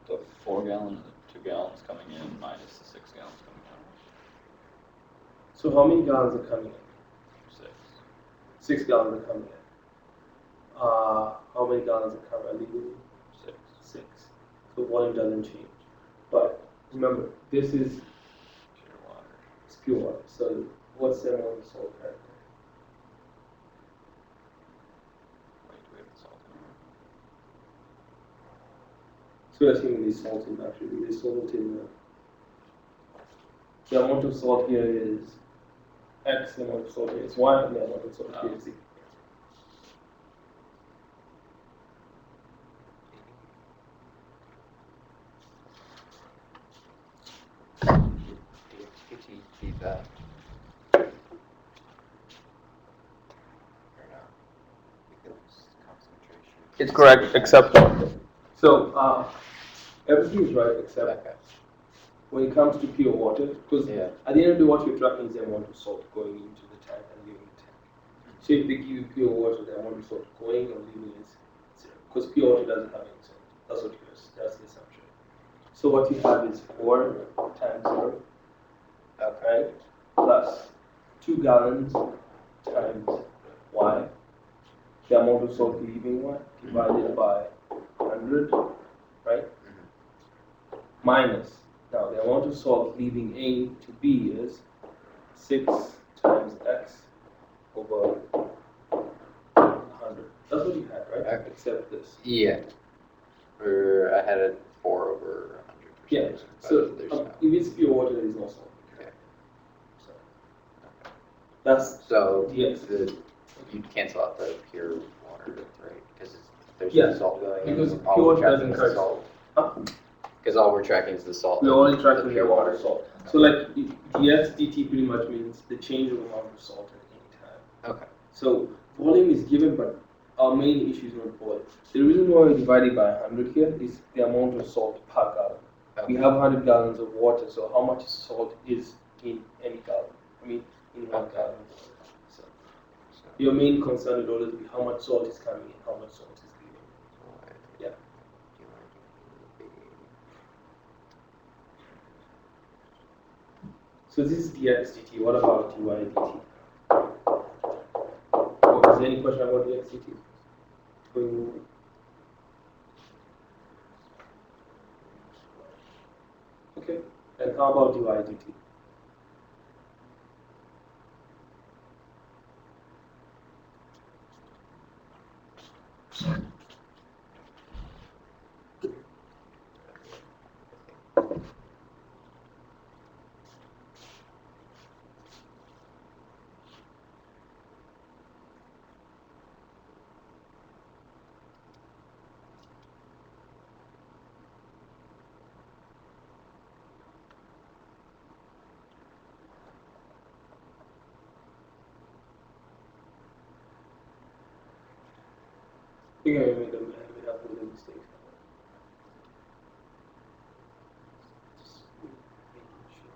[SPEAKER 6] The 4 gallon and the 2 gallons coming in minus the 6 gallons coming out.
[SPEAKER 1] So how many gallons are coming in?
[SPEAKER 6] 6.
[SPEAKER 1] 6 gallons are coming in. How many gallons are coming in?
[SPEAKER 6] 6.
[SPEAKER 1] 6. So volume doesn't change. But remember, this is
[SPEAKER 6] Pure water.
[SPEAKER 1] it's pure water. So what's the amount of salt character?
[SPEAKER 6] Wait, do we have the salt in
[SPEAKER 1] So assuming this salt in actually this salt in the amount of salt here is x, the amount of salt here is y, and the amount of salt here is z.
[SPEAKER 9] DXPT that.
[SPEAKER 1] It's correct, except so everything is right except when it comes to pure water, because
[SPEAKER 9] Yeah.
[SPEAKER 1] at the end of the day, what you're tracking is the amount of salt going into the tank and leaving the tank. So if they give you pure water, the amount of salt going or leaving is 0, because pure water doesn't have any salt. That's what that's the assumption. So what you have is 4 times 0, right, plus 2 gallons times y, the amount of salt leaving y, divided by 100, right? Minus, now the amount of salt leaving A to B is 6 times x over 100. That's what you had, right?
[SPEAKER 9] Okay.
[SPEAKER 1] Except this.
[SPEAKER 9] Yeah. Or I had a 4 over 100%.
[SPEAKER 1] Yeah, so if it's pure water, there is no salt.
[SPEAKER 9] Okay.
[SPEAKER 1] So that's
[SPEAKER 9] So
[SPEAKER 1] dx.
[SPEAKER 9] you'd cancel out the pure water, right? Because there's
[SPEAKER 1] Yeah,
[SPEAKER 9] no salt going in.
[SPEAKER 1] because
[SPEAKER 9] All
[SPEAKER 1] pure
[SPEAKER 9] we're
[SPEAKER 1] water
[SPEAKER 9] tracking
[SPEAKER 1] doesn't
[SPEAKER 9] is
[SPEAKER 1] carry
[SPEAKER 9] the salt.
[SPEAKER 1] Huh?
[SPEAKER 9] Because all we're tracking is the salt.
[SPEAKER 1] We're only tracking the
[SPEAKER 9] pure
[SPEAKER 1] amount
[SPEAKER 9] water.
[SPEAKER 1] of salt. So like dx dt pretty much means the change of amount of salt at any time.
[SPEAKER 9] Okay.
[SPEAKER 1] So volume is given, but our main issue is not volume. The reason why we're dividing by 100 here is the amount of salt per gallon. We have 100 gallons of water, so how much salt is in any gallon? I mean, in 1 gallon. So your main concern would always be how much salt is coming in, how much salt is leaving. Yeah. So this is dx dt. What about dy dt? Is there any question about dx dt? Okay. And how about dy dt? I think I made a mistake. Just making sure.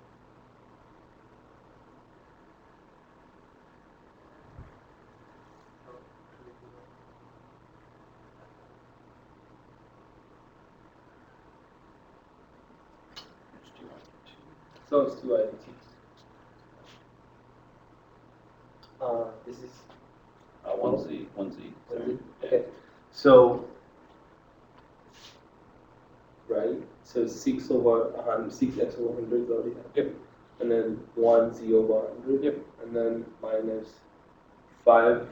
[SPEAKER 1] So it's two IDTs. This is
[SPEAKER 6] One Z, one Z. sorry.
[SPEAKER 1] okay. So right. So 6 over 100, 6x over 100 is already there.
[SPEAKER 6] Yep.
[SPEAKER 1] And then 1z over 100.
[SPEAKER 6] Yep.
[SPEAKER 1] And then minus 5y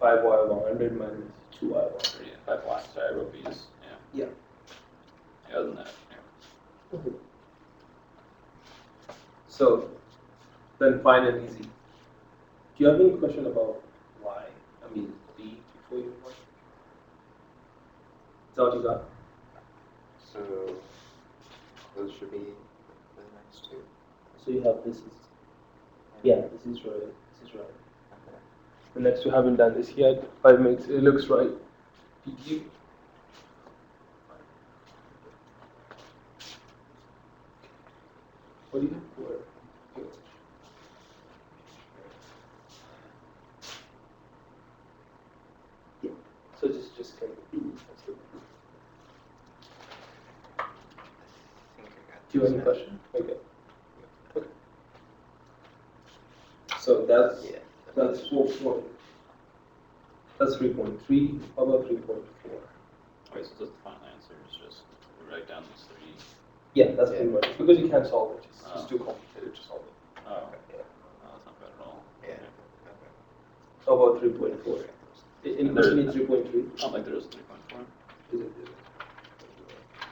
[SPEAKER 1] over 100 minus 2y over 100.
[SPEAKER 6] Yeah, 5Y, sorry, I wrote B's, yeah.
[SPEAKER 1] Yeah.
[SPEAKER 6] Yeah, other than that, yeah.
[SPEAKER 1] So then find an easy. Do you have any question about y? I mean b before you move on? Is that what you got?
[SPEAKER 9] So those should be the next two.
[SPEAKER 1] So you have this is this is right. This is right.
[SPEAKER 9] Okay.
[SPEAKER 1] The next two haven't done this yet, but it looks right. PQ. What do you have for yeah. So just kind of do.
[SPEAKER 9] I think I got
[SPEAKER 1] Do you have any
[SPEAKER 9] these.
[SPEAKER 1] question? Okay. Okay. So that's 4. That's 3.3. How about 3.4?
[SPEAKER 6] Okay, so that's the final answer, is just we write down these three.
[SPEAKER 1] Yeah, that's pretty much because you can't solve it. It's too complicated to solve it.
[SPEAKER 6] Oh, okay. No, that's not bad at all.
[SPEAKER 9] Yeah.
[SPEAKER 6] Okay.
[SPEAKER 9] Okay.
[SPEAKER 1] How about 3.4? In question, it's 3.3.
[SPEAKER 6] I don't think there is a 3.4.
[SPEAKER 1] Is it?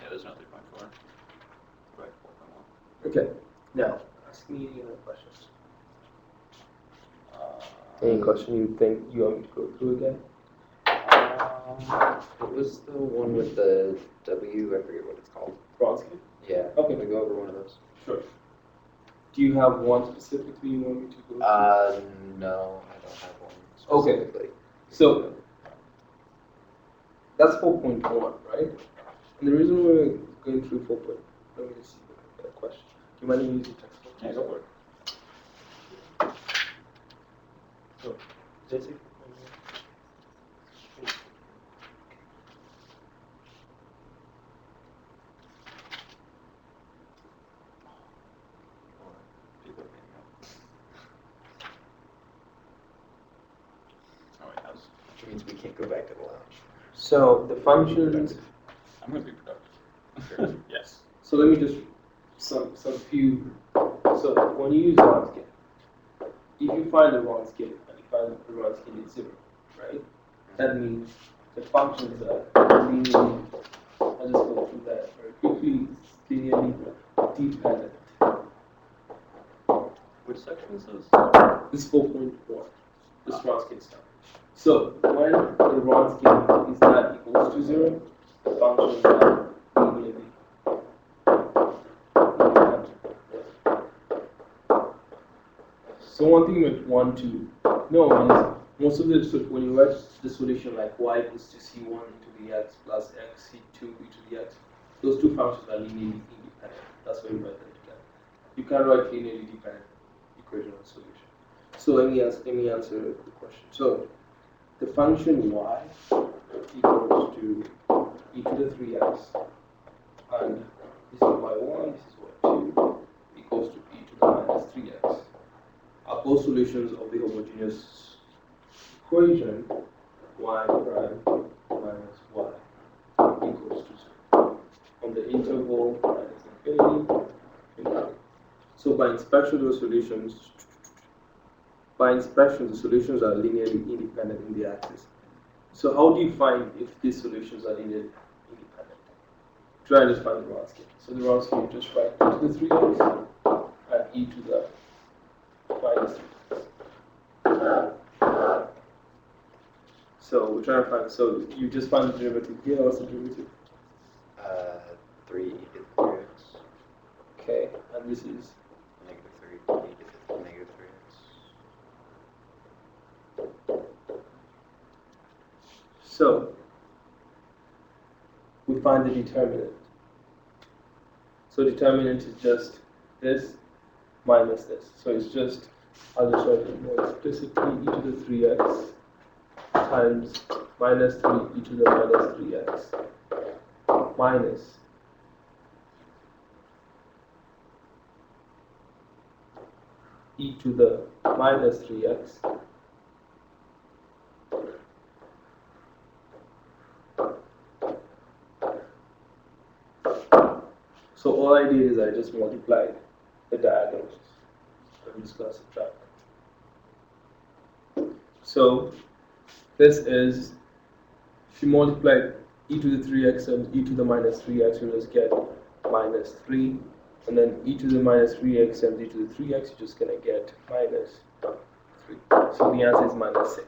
[SPEAKER 6] Yeah, there's no 3.4. Right, 4.1.
[SPEAKER 1] Okay. Now, ask me any other questions.
[SPEAKER 6] Uh,
[SPEAKER 1] Any question you think you want me to go through again?
[SPEAKER 9] What was the one with the W? I forget what it's called.
[SPEAKER 1] Vronsky?
[SPEAKER 9] Yeah.
[SPEAKER 1] Okay.
[SPEAKER 9] Can we go over one of those?
[SPEAKER 1] Sure. Do you have one specifically you want me to go through?
[SPEAKER 9] No, I don't have one
[SPEAKER 1] Okay.
[SPEAKER 9] specifically.
[SPEAKER 1] So, that's 4.1, right? And the reason we're going through 4. Let me just see the question. Do you mind if you use your textbook?
[SPEAKER 6] Yeah, go for it.
[SPEAKER 1] So, Jesse?
[SPEAKER 6] People are getting up. Oh, wait, how's,
[SPEAKER 9] Which means we can't go back to the lounge.
[SPEAKER 1] So, the functions.
[SPEAKER 6] I'm gonna be productive. Yes.
[SPEAKER 1] So let me just some few. So when you use Wronskian, if you find the Wronskian and you find the Wronskian is 0, right? That means the functions are linearly. I'll just go through that very quickly. It's linearly dependent.
[SPEAKER 6] Which section is this?
[SPEAKER 1] This is 4.1. This Wronskian stuff. So when the Wronskian is not equals to 0, the functions are linearly. So one thing with 1, 2, no is most of the when you write the solution like y equals to c1 into the x plus x c2 into the x, those two functions are linearly independent. That's why you write them together. You can't write linearly dependent equation or solution. So let me answer the question. So the function y equals to e to the 3x, and this is y1, this is y2, equals to e to the minus 3x. Are both solutions of the homogeneous equation y prime minus y equals to 0 on the interval minus infinity. So by inspection, the solutions are linearly independent in the axis. So how do you find if these solutions are linearly independent? Try and just find the Wronskian. So the Wronskian, you just write e to the 3x and e to the minus 3x. So we're trying to find, so you just find the derivative here. What's the derivative?
[SPEAKER 9] 3 e to the 3x.
[SPEAKER 1] Okay, and this is
[SPEAKER 9] Negative 3 e to the negative 3x.
[SPEAKER 1] so we find the determinant. So determinant is just this minus this. So it's just, I'll just write it more explicitly, e to the 3x times minus 3 e to the minus 3x minus e to the minus 3x so all I did is I just multiplied the diagonals. I'm just going to subtract. So this is, if you multiply e to the 3x and e to the minus 3x, you just get minus 3. And then e to the minus 3x and e to the 3x, you're just going to get minus 3. So the answer is minus 6.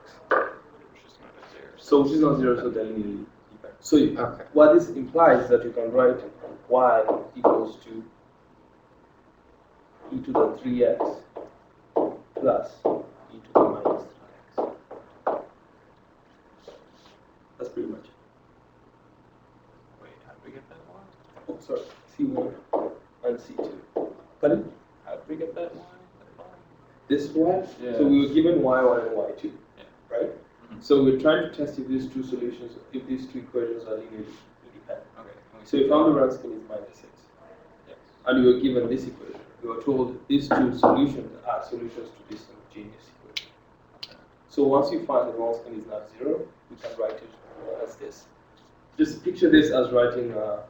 [SPEAKER 1] So which is not 0, so then so
[SPEAKER 9] Okay.
[SPEAKER 1] what this implies is that you can write y equals to e to the 3x plus e to the minus 3x. That's pretty much it.
[SPEAKER 6] Wait, how did we get that one?
[SPEAKER 1] Oh, sorry, C1 and C2. Pardon?
[SPEAKER 6] How did we get that one?
[SPEAKER 1] This y?
[SPEAKER 6] Yeah.
[SPEAKER 1] So we were given y1 and y2,
[SPEAKER 6] Yeah.
[SPEAKER 1] right?
[SPEAKER 6] Mhm.
[SPEAKER 1] So we're trying to test if these two solutions, if these two equations are linearly independent.
[SPEAKER 6] Okay.
[SPEAKER 1] So we found the Wronskian is minus 6.
[SPEAKER 6] Yes.
[SPEAKER 1] And we were given this equation. We were told these two solutions are solutions to this homogeneous equation. So once you find the Wronskian is not 0, we can write it as this. Just picture this as writing a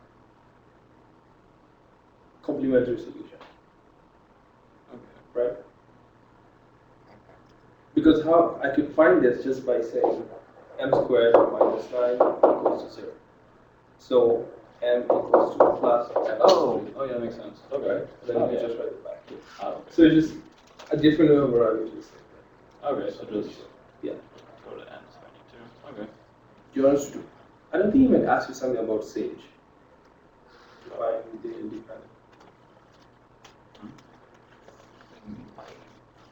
[SPEAKER 1] complementary solution,
[SPEAKER 6] Okay.
[SPEAKER 1] right? Because how I could find this just by saying m squared minus 9 equals to 0. So m equals to plus m.
[SPEAKER 6] Oh, yeah, that makes sense. Okay.
[SPEAKER 1] Right? And then you
[SPEAKER 6] Okay.
[SPEAKER 1] can just write it back here.
[SPEAKER 6] Oh, okay.
[SPEAKER 1] So it's just a different way of writing this.
[SPEAKER 6] Okay, so just
[SPEAKER 1] Yeah.
[SPEAKER 6] go to n if I need to. Okay.
[SPEAKER 1] Do you want us to? I don't think he might ask you something about Sage. To find the independent.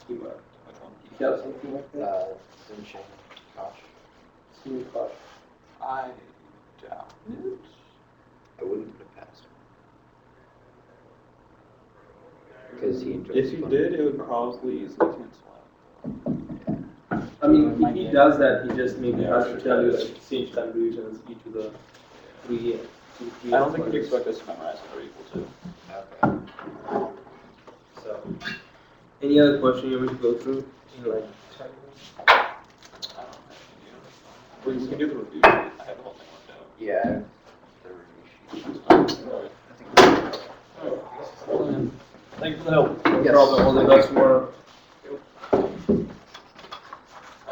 [SPEAKER 1] He might.
[SPEAKER 6] Which one?
[SPEAKER 1] You have something like that?
[SPEAKER 9] Finishing, gosh,
[SPEAKER 1] Smooth caution.
[SPEAKER 6] I doubt it.
[SPEAKER 9] I wouldn't put it past him. Because he enjoys
[SPEAKER 6] If you
[SPEAKER 9] fun.
[SPEAKER 6] did, it would probably easily cancel out.
[SPEAKER 1] I mean, if he does that, he just maybe has to tell you like Sage convolutions e to the 3.
[SPEAKER 6] I don't think you'd expect us to memorize it or equal to.
[SPEAKER 9] Okay.
[SPEAKER 1] So, any other question you want to go through in like 10 minutes?
[SPEAKER 6] I don't know if you do. Or you can do the review sheet. I have the whole thing worked out.
[SPEAKER 9] Yeah. The review sheet.
[SPEAKER 6] Alright. Thank you for the help.
[SPEAKER 1] No problem. All the best tomorrow.
[SPEAKER 6] How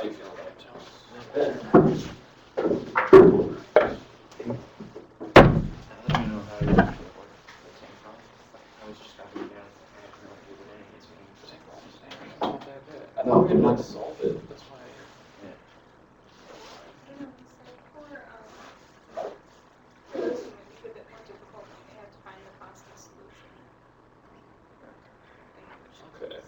[SPEAKER 6] you feeling about it, Jones?
[SPEAKER 9] I don't know how you actually work. I was just copying down and I don't do the name. It's
[SPEAKER 6] It's not that bad. I
[SPEAKER 9] No,
[SPEAKER 6] thought we
[SPEAKER 9] it
[SPEAKER 6] were going to
[SPEAKER 9] wasn't.
[SPEAKER 6] solve it. That's why.
[SPEAKER 2] I don't know, so for those who might be a bit more difficult, they have to find the constant solution.
[SPEAKER 6] Okay.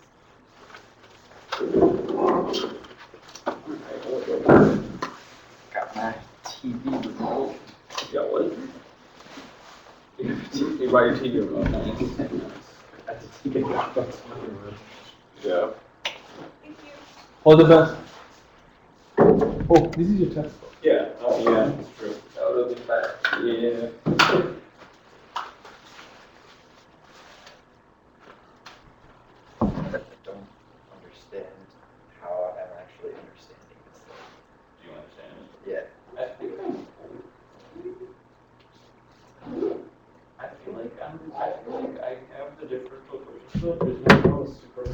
[SPEAKER 9] Got my TV remote.
[SPEAKER 1] Yeah, what? You buy your TV remote. That's a TV remote.
[SPEAKER 6] Yeah.
[SPEAKER 2] Thank you.
[SPEAKER 1] All the best. Oh, this is your textbook.
[SPEAKER 6] Yeah. Oh, yeah. That's true.
[SPEAKER 1] That would have been bad.
[SPEAKER 6] Yeah.
[SPEAKER 9] I don't understand how I'm actually understanding this thing.
[SPEAKER 6] Do you understand it?
[SPEAKER 9] Yeah.
[SPEAKER 6] I think I feel like I have the differential equation stuff. There's no super